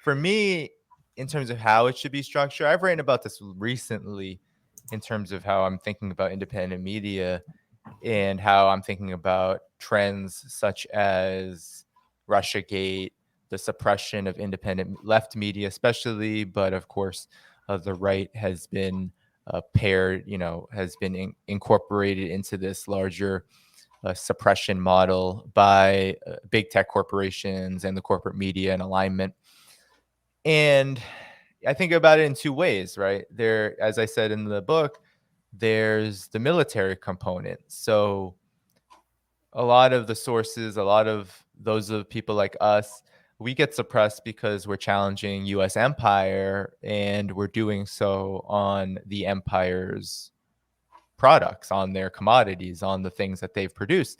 for me, in terms of how it should be structured, I've written about this recently in terms of how I'm thinking about independent media and how I'm thinking about trends such as Russiagate, the suppression of independent left media, especially, but of course, the right has been has been incorporated into this larger suppression model by big tech corporations and the corporate media and alignment. And I think about it in 2 ways, right? There, as I said in the book, there's the military component. So a lot of the sources, a lot of those of people like us, we get suppressed because we're challenging US empire, and we're doing so on the empire's products, on their commodities, on the things that they've produced.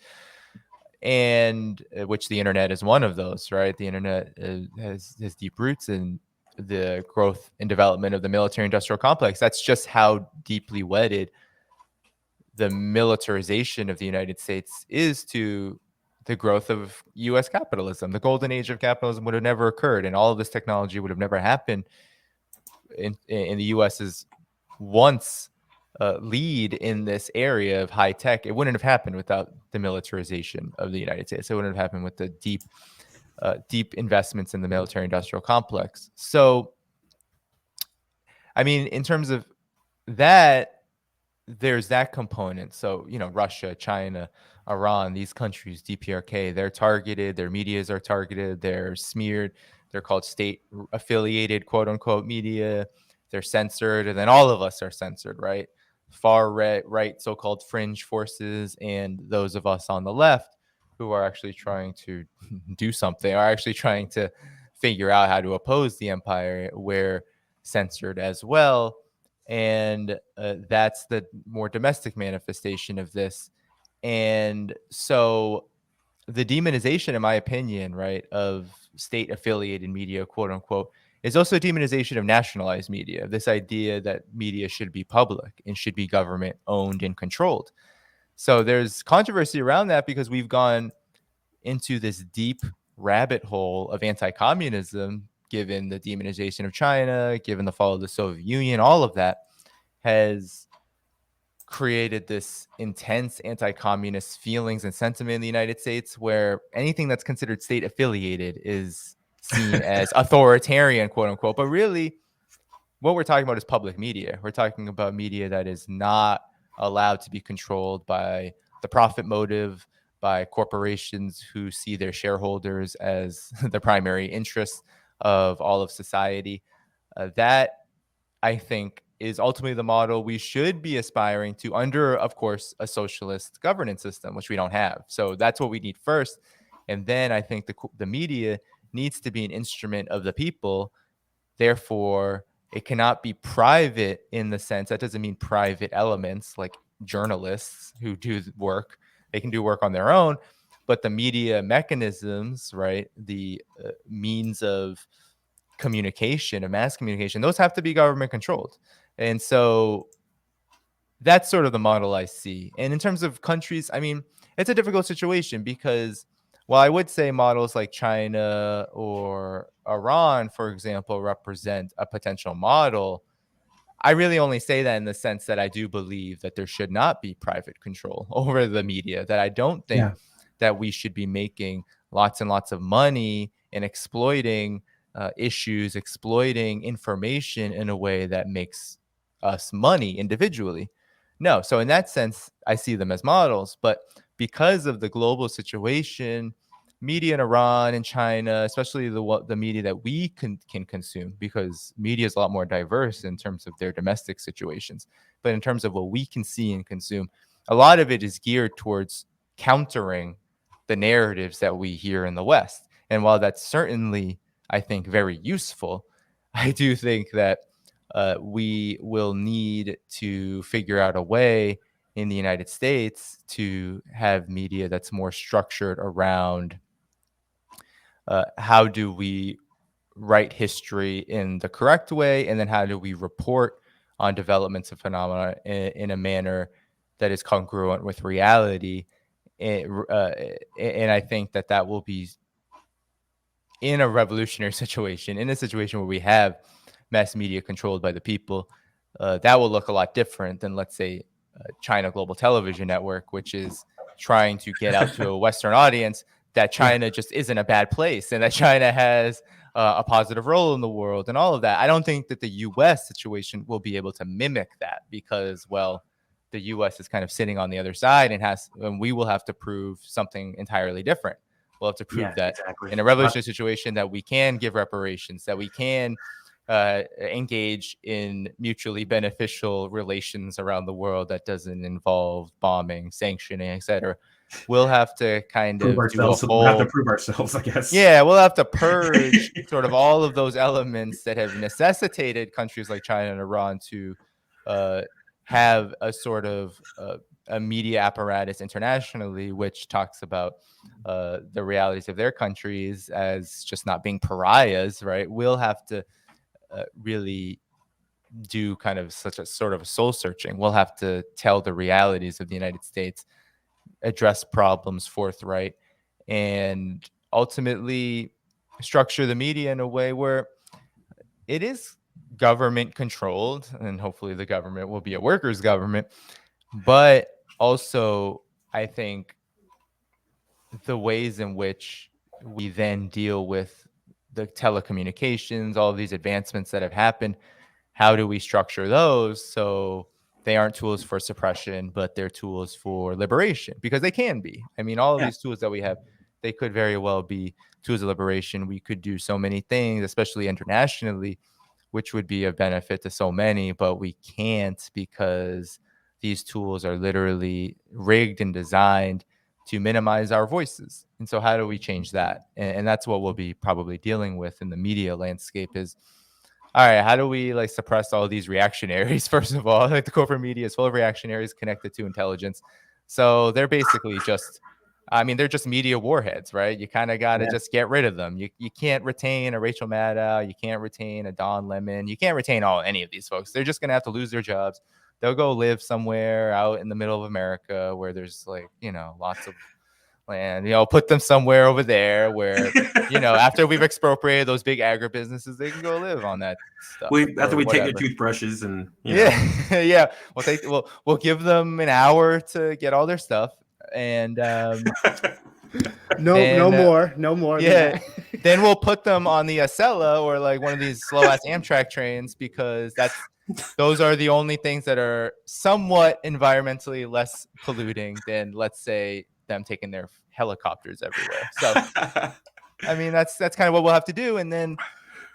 And which the internet is one of those, right? The internet has deep roots in the growth and development of the military industrial complex. That's just how deeply wedded the militarization of the United States is to the growth of US capitalism. The golden age of capitalism would have never occurred, and all of this technology would have never happened in the US's once lead in this area of high tech. It wouldn't have happened without the militarization of the United States. It wouldn't have happened with the deep investments in the military industrial complex. So, I mean, in terms of that, there's that component. So, Russia, China, Iran, these countries, DPRK, they're targeted, their medias are targeted, they're smeared, they're called state affiliated, quote unquote, media. They're censored, and then all of us are censored, right? Far right, so-called fringe forces, and those of us on the left who are actually trying to do something, are actually trying to figure out how to oppose the empire, we're censored as well. And that's the more domestic manifestation of this. And so the demonization, in my opinion, right, of state affiliated media, quote unquote, is also a demonization of nationalized media. This idea that media should be public and should be government owned and controlled. So there's controversy around that because we've gone into this deep rabbit hole of anti-communism, given the demonization of China, given the fall of the Soviet Union. All of that has created this intense anti-communist feelings and sentiment in the United States, where anything that's considered state affiliated is seen as authoritarian, quote unquote. But really, what we're talking about is public media. We're talking about media that is not allowed to be controlled by the profit motive, by corporations who see their shareholders as the primary interest of all of society. That, I think, is ultimately the model we should be aspiring to under, of course, a socialist governance system, which we don't have. So that's what we need first. And then I think the media needs to be an instrument of the people. Therefore, It cannot be private in the sense that doesn't mean private elements like journalists who do work. They can do work on their own, but the media mechanisms, right? The means of communication, of mass communication, those have to be government controlled. And so that's sort of the model I see. And in terms of countries, I mean, it's a difficult situation because while I would say models like China or Iran, for example, represent a potential model, I really only say that in the sense that I do believe that there should not be private control over the media, that I don't think that we should be making lots and lots of money and exploiting issues, exploiting information in a way that makes us money individually. No. So in that sense, I see them as models. But because of the global situation, media in Iran and China, especially the media that we can consume, because media is a lot more diverse in terms of their domestic situations. But in terms of what we can see and consume, a lot of it is geared towards countering the narratives that we hear in the West. And while that's certainly, I think, very useful, I do think that we will need to figure out a way in the United States to have media that's more structured around how do we write history in the correct way, and then how do we report on developments of phenomena in a manner that is congruent with reality. And I think that that will be in a revolutionary situation, in a situation where we have mass media controlled by the people. That will look a lot different than, let's say, China Global Television Network, which is trying to get out to a Western audience that China just isn't a bad place and that China has a positive role in the world and all of that. I don't think that the U.S. situation will be able to mimic that because, well, the U.S. is kind of sitting on the other side and we will have to prove something entirely different. We'll have to prove that in a revolutionary situation that we can give reparations, that we can engage in mutually beneficial relations around the world that doesn't involve bombing, sanctioning, etc. We'll have to kind prove of do a ourselves. whole. We'll have to prove ourselves, I guess. Yeah, we'll have to purge sort of all of those elements that have necessitated countries like China and Iran to have a sort of a media apparatus internationally, which talks about the realities of their countries as just not being pariahs, right? We'll have to really do kind of such a sort of a soul searching. We'll have to tell the realities of the United States, address problems forthright, and ultimately structure the media in a way where it is government controlled, and hopefully the government will be a workers' government. But also, I think the ways in which we then deal with the telecommunications, all of these advancements that have happened, how do we structure those so they aren't tools for suppression, but they're tools for liberation? Because they can be. I mean, all of these tools that we have, they could very well be tools of liberation. We could do so many things, especially internationally, which would be of benefit to so many, but we can't because these tools are literally rigged and designed to minimize our voices. And so how do we change that? And that's what we'll be probably dealing with in the media landscape is, all right, how do we like suppress all these reactionaries? First of all, like the corporate media is full of reactionaries connected to intelligence. So they're basically just, I mean, they're just media warheads, right? You kind of got to just get rid of them. You can't retain a Rachel Maddow. You can't retain a Don Lemon. You can't retain any of these folks. They're just going to have to lose their jobs. They'll go live somewhere out in the middle of America where there's like, lots of land, put them somewhere over there where, after we've expropriated those big agribusinesses, they can go live on that stuff. After we take the toothbrushes and, yeah. We'll give them an hour to get all their stuff. And no more. Yeah. Then we'll put them on the Acela or like one of these slow ass Amtrak trains because those are the only things that are somewhat environmentally less polluting than, let's say, them taking their helicopters everywhere. So, I mean, that's kind of what we'll have to do. And then,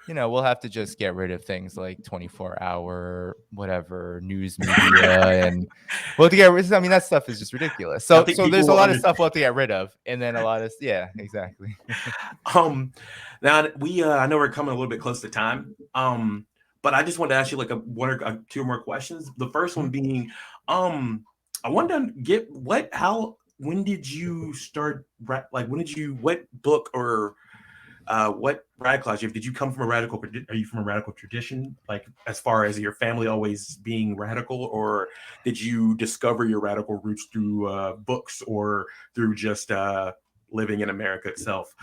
we'll have to just get rid of things like 24-hour, whatever, news media. And we'll have to get rid of, I mean, that stuff is just ridiculous. So there's a lot of stuff we'll have to get rid of. And then a lot of, yeah, exactly. Now I know we're coming a little bit close to time. But I just wanted to ask you like one or two more questions. The first one being, I wanted to get when did you start? Like, what book or what radicalized you? Did you come from are you from a radical tradition? Like, as far as your family always being radical, or did you discover your radical roots through books or through just living in America itself?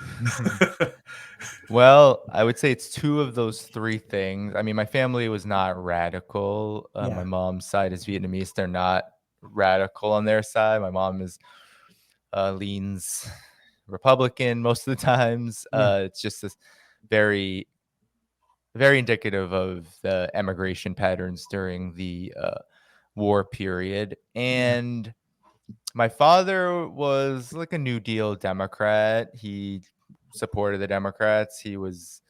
Well, I would say it's two of those three things. I mean, my family was not radical. My mom's side is Vietnamese. They're not radical on their side. My mom leans Republican most of the times. It's just this very, very indicative of the emigration patterns during the war period. And my father was like a New Deal Democrat. He supported the Democrats. He was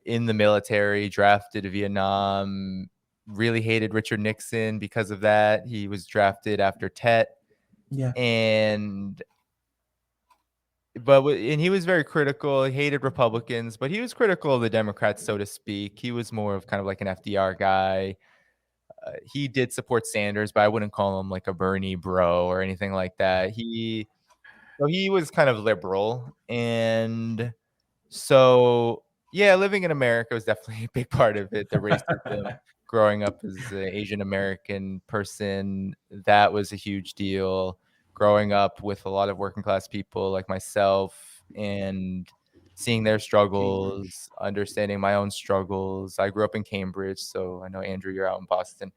in the military, drafted to Vietnam, really hated Richard Nixon because of that. He was drafted after Tet. Yeah. And he was very critical. He hated Republicans, but he was critical of the Democrats, so to speak. He was more of kind of like an FDR guy. He did support Sanders, but I wouldn't call him like a Bernie bro or anything like that. He was kind of liberal. And so, yeah, living in America was definitely a big part of it. The racism, growing up as an Asian American person, that was a huge deal. Growing up with a lot of working class people like myself and seeing their struggles, understanding my own struggles. I grew up in Cambridge, so I know, Andrew, you're out in Boston.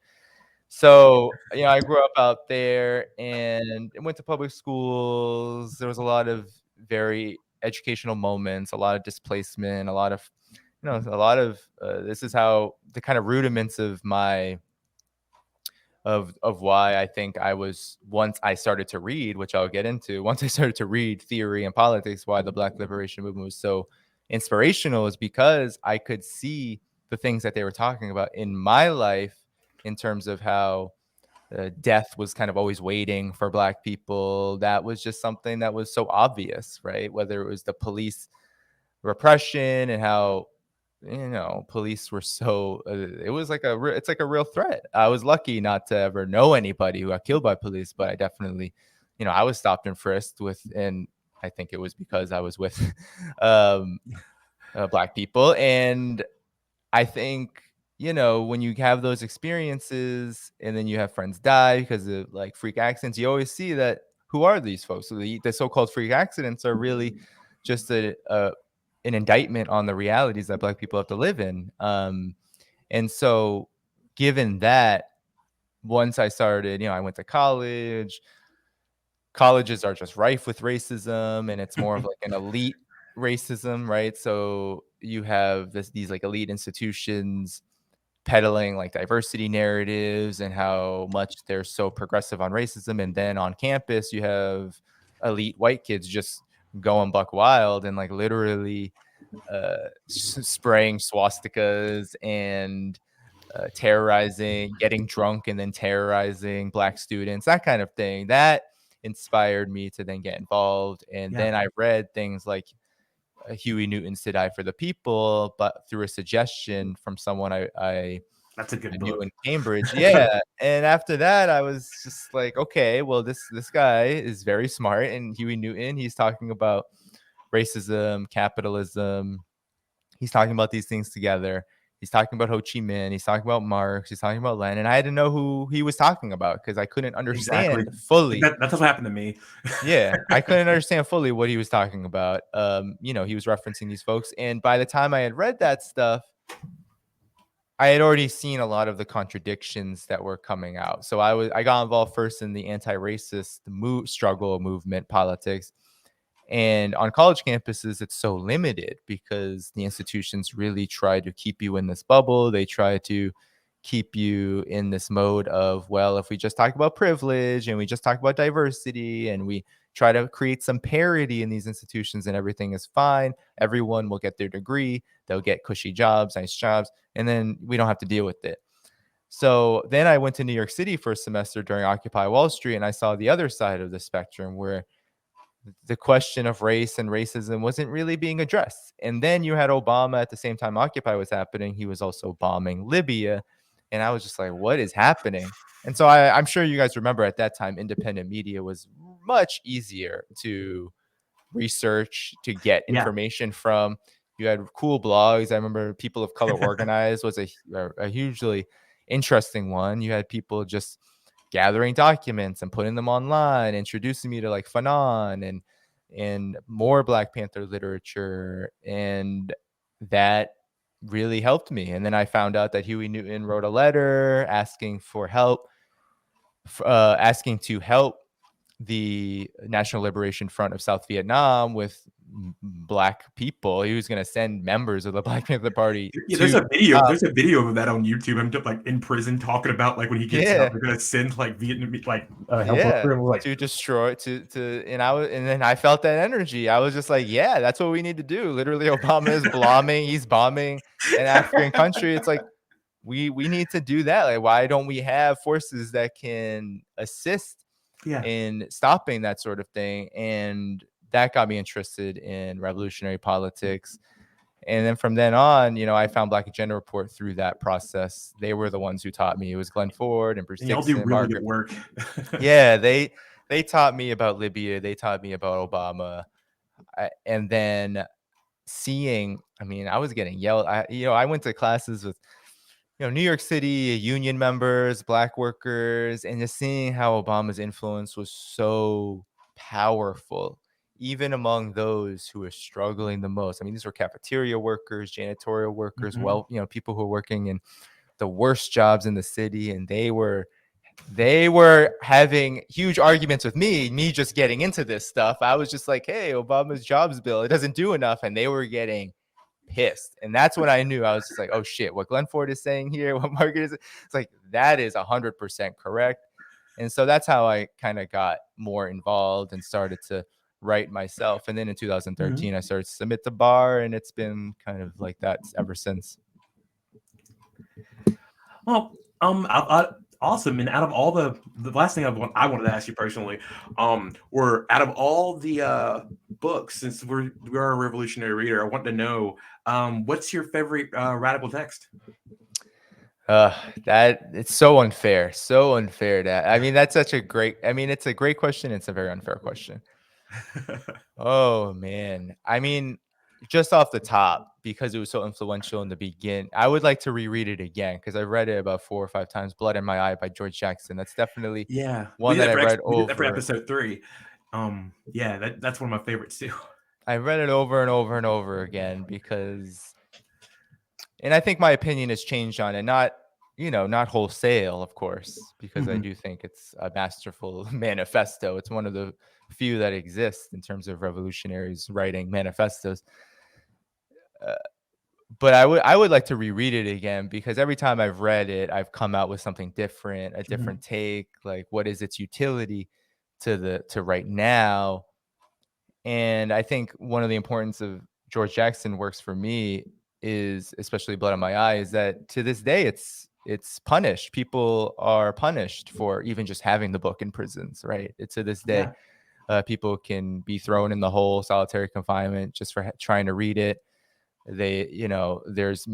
So, I grew up out there and went to public schools. There was a lot of very educational moments, a lot of displacement, a lot of, this is how the kind of rudiments of my of why I think I was, once I started to read, which I'll get into, once I started to read theory and politics, why the Black liberation movement was so inspirational is because I could see the things that they were talking about in my life in terms of how death was kind of always waiting for Black people. That was just something that was so obvious, right? Whether it was the police repression and how police were so it was like it's like a real threat. I was lucky not to ever know anybody who got killed by police, but I definitely, I was stopped and frisked and I think it was because I was with Black people. And I think, when you have those experiences and then you have friends die because of like freak accidents, you always see that who are these folks? So the so-called freak accidents are really just an indictment on the realities that Black people have to live in. And so given that, once I started, I went to college. Colleges are just rife with racism, and it's more of like an elite racism, right? So you have these like elite institutions peddling like diversity narratives and how much they're so progressive on racism. And then on campus, you have elite white kids just going buck wild and like literally spraying swastikas and terrorizing, getting drunk and then terrorizing Black students, that kind of thing. That inspired me to then get involved. And then I read things like Huey Newton's To Die for the People, but through a suggestion from someone I That's a good knew book. in Cambridge. Yeah. And after that, I was just like, okay, well, this guy is very smart. And Huey Newton, he's talking about racism, capitalism. He's talking about these things together. He's talking about Ho Chi Minh. He's talking about Marx. He's talking about Lenin. I had to know who he was talking about because I couldn't understand fully. That's what happened to me. Yeah, I couldn't understand fully what he was talking about. He was referencing these folks. And by the time I had read that stuff, I had already seen a lot of the contradictions that were coming out. So I got involved first in the anti-racist struggle movement politics. And on college campuses, it's so limited because the institutions really try to keep you in this bubble. They try to keep you in this mode of, well, if we just talk about privilege and we just talk about diversity and we try to create some parity in these institutions and everything is fine, everyone will get their degree, they'll get cushy jobs, nice jobs, and then we don't have to deal with it. So then I went to New York City for a semester during Occupy Wall Street, and I saw the other side of the spectrum where the question of race and racism wasn't really being addressed. And then you had Obama at the same time Occupy was happening. He was also bombing Libya. And I was just like, what is happening? And so I'm sure you guys remember at that time, independent media was much easier to research, to get Yeah. information from. You had cool blogs. I remember People of Color Organized was a hugely interesting one. You had people just gathering documents and putting them online, introducing me to like Fanon and more Black Panther literature, and that really helped me. And then I found out that Huey Newton wrote a letter asking for help, asking to help the National Liberation Front of South Vietnam with Black people. He was going to send members of the Black Panther Party. Yeah, there's a video. There's a video of that on YouTube. I'm just like in prison talking about like when he gets out, they're gonna send like Vietnamese help to destroy to and then I felt that energy. I was just like, yeah, that's what we need to do. Literally, Obama is bombing. He's bombing an African country. It's like we need to do that. Like, why don't we have forces that can assist in stopping that sort of thing? And that got me interested in revolutionary politics. And then from then on, I found Black Agenda Report through that process. They were the ones who taught me. It was Glenn Ford and Bruce and y'all Dixon, do really good work. Yeah, they taught me about Libya. They taught me about Obama. And then seeing, I was getting yelled. I went to classes with New York City union members, Black workers, and just seeing how Obama's influence was so powerful, even among those who were struggling the most. These were cafeteria workers, janitorial workers, people who were working in the worst jobs in the city, and they were having huge arguments with me just getting into this stuff. I was just like, hey, Obama's jobs bill, it doesn't do enough, and they were getting pissed. And that's when I knew. I was just like, oh shit, what Glenn Ford is saying here, what Margaret is, it's like, that is 100% correct. And so that's how I kind of got more involved and started to write myself. And then in 2013, I started to submit to bar, and it's been kind of like that ever since. Well, awesome. And out of all the last thing I wanted to ask you personally, were out of all the books, since we are a revolutionary reader, I want to know, what's your favorite radical text? That it's so unfair that that's such a great, it's a great question. It's a very unfair question. Oh man, just off the top, because it was so influential in the beginning, I would like to reread it again because I've read it about 4 or 5 times. Blood in My Eye by George Jackson. That's definitely one that I read over. We did that for episode 3. That's one of my favorites too. I read it over and over and over again because, and I think my opinion has changed on it. Not wholesale, of course, because I do think it's a masterful manifesto. It's one of the few that exist in terms of revolutionaries writing manifestos. But I would like to reread it again because every time I've read it, I've come out with something different, a different take. Like, what is its utility to right now? And I think one of the importance of George Jackson works for me is, especially Blood on My Eye, is that to this day it's punished. People are punished for even just having the book in prisons, right? To this day, people can be thrown in the hole, solitary confinement, just for trying to read it. There's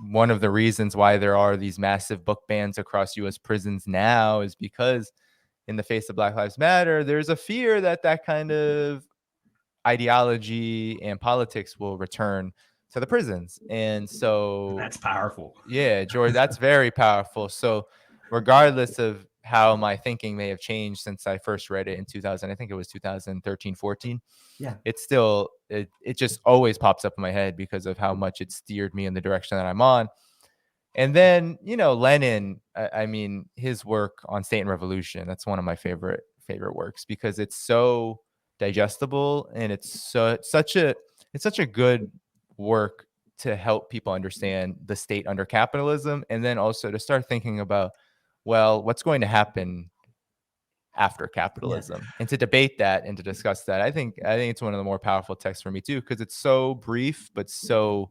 one of the reasons why there are these massive book bans across U.S. prisons now is because in the face of Black Lives Matter, there's a fear that kind of ideology and politics will return to the prisons. And so that's powerful. Yeah, George, that's very powerful. So regardless of how my thinking may have changed since I first read it in 2000, I think it was 2013, 14. It's still, it just always pops up in my head because of how much it steered me in the direction that I'm on. And then, Lenin, his work on State and Revolution, that's one of my favorite works because it's so digestible and it's such a good work to help people understand the state under capitalism, and then also to start thinking about, well, what's going to happen after capitalism, and to debate that and to discuss that. I think it's one of the more powerful texts for me too, because it's so brief but so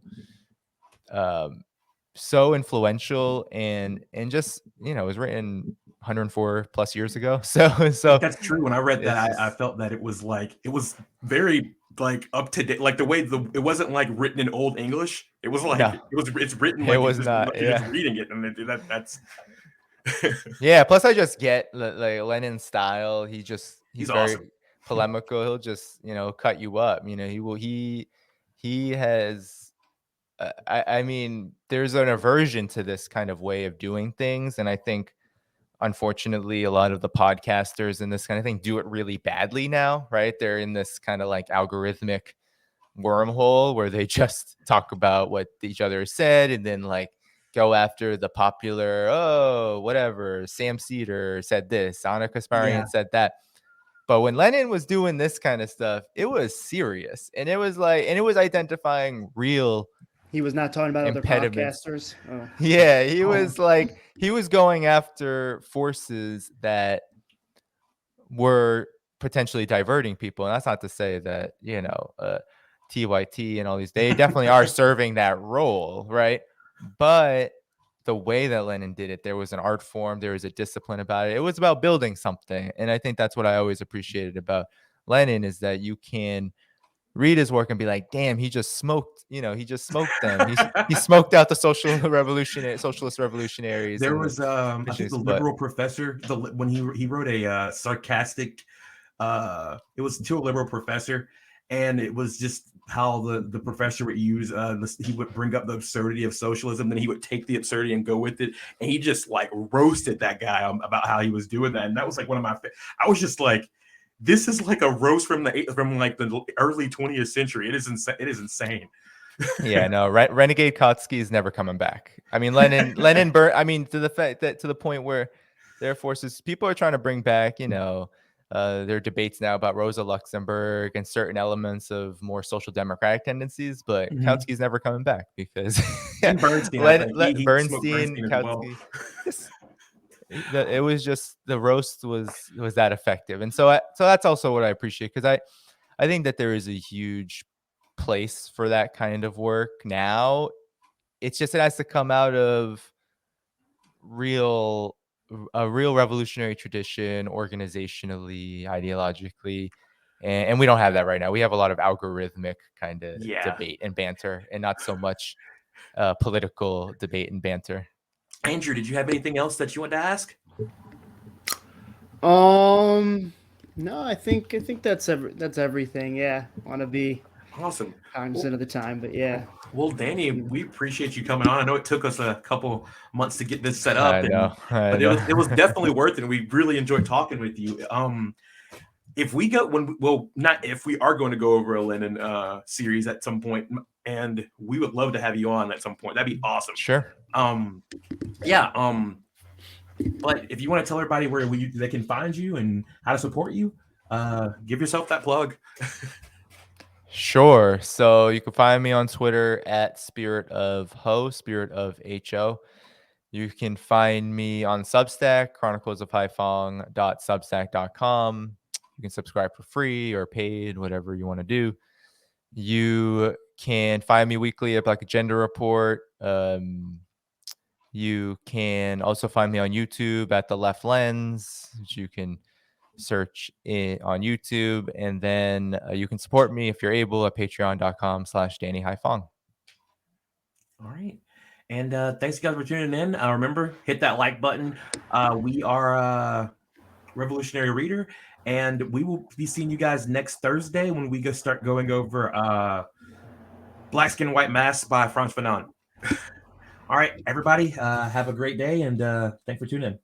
influential, and just it was written 104 plus years ago. So That's true. When I read that, I just, felt that it was very like up to date, like the way it wasn't like written in old English. It was like no, it's written it like was not. you're just Yeah. reading it, and that's Yeah. Plus, I just get like Lenin's style. He's he's very awesome. polemical. He'll just cut you up. He has. I mean, there's an aversion to this kind of way of doing things, and I think, unfortunately, a lot of the podcasters and this kind of thing do it really badly now. Right? They're in this kind of like algorithmic wormhole where they just talk about what each other has said and then like go after the popular, oh, whatever, Sam Cedar said this, Anna Yeah, Kasparian said that. But when Lenin was doing this kind of stuff, it was serious. And it was identifying real He was not talking about other impediments. podcasters. Oh. Yeah, Oh. he was going after forces that were potentially diverting people. And that's not to say that, TYT and all these, they definitely are serving that role, right? But the way that Lenin did it, there was an art form, there was a discipline about it. It was about building something. And I think that's what I always appreciated about Lenin, is that you can read his work and be like, damn, he just smoked, he just smoked them. He smoked out the socialist revolutionaries There and the was I think the missionaries. But liberal professor, when he wrote a sarcastic, it was to a liberal professor, and it was just how the professor would use he would bring up the absurdity of socialism, then he would take the absurdity and go with it, and he just like roasted that guy about how he was doing that, and that was like one of my I was just like, this is like a roast from like the early 20th century. It is insane. yeah, no, Renegade Kotsky is never coming back. I mean, Lenin burnt. I mean, to the point where their forces, people are trying to bring back, there are debates now about Rosa Luxemburg and certain elements of more social democratic tendencies, but Kautsky's never coming back because And Bernstein, I think he smoked Bernstein, Bernstein as well. Kautsky, it was just the roast was that effective, and so that's also what I appreciate, because I think that there is a huge place for that kind of work now. It's just, it has to come out of a real revolutionary tradition, organizationally, ideologically, and we don't have that right now. We have a lot of algorithmic kind of debate and banter, and not so much political debate and banter. Andrew, did you have anything else that you want to ask? No, I think that's everything. Yeah, want to be Awesome. cognizant of the time, but yeah. Well, Danny, we appreciate you coming on. I know it took us a couple months to get this set I up, know. but it was definitely worth it. And we really enjoyed talking with you. If we are going to go over a Lenin series at some point, and we would love to have you on at some point. That'd be awesome. Sure. But if you want to tell everybody where they can find you and how to support you, give yourself that plug. Sure. So you can find me on Twitter at Spirit of Ho, Spirit of HO. You can find me on Substack, chroniclesofhaiphong.substack.com. You can subscribe for free or paid, whatever you want to do. You can find me weekly at Black Agenda Report. You can also find me on YouTube at The Left Lens, which you can search it on YouTube. And then you can support me if you're able at patreon.com/Danny Haiphong. All right. And thanks guys for tuning in. Remember, hit that like button. We are Revolutionary Reader, and we will be seeing you guys next Thursday when we start going over Black Skin, White Mask by Frantz Fanon. All right, everybody, have a great day, and thanks for tuning in.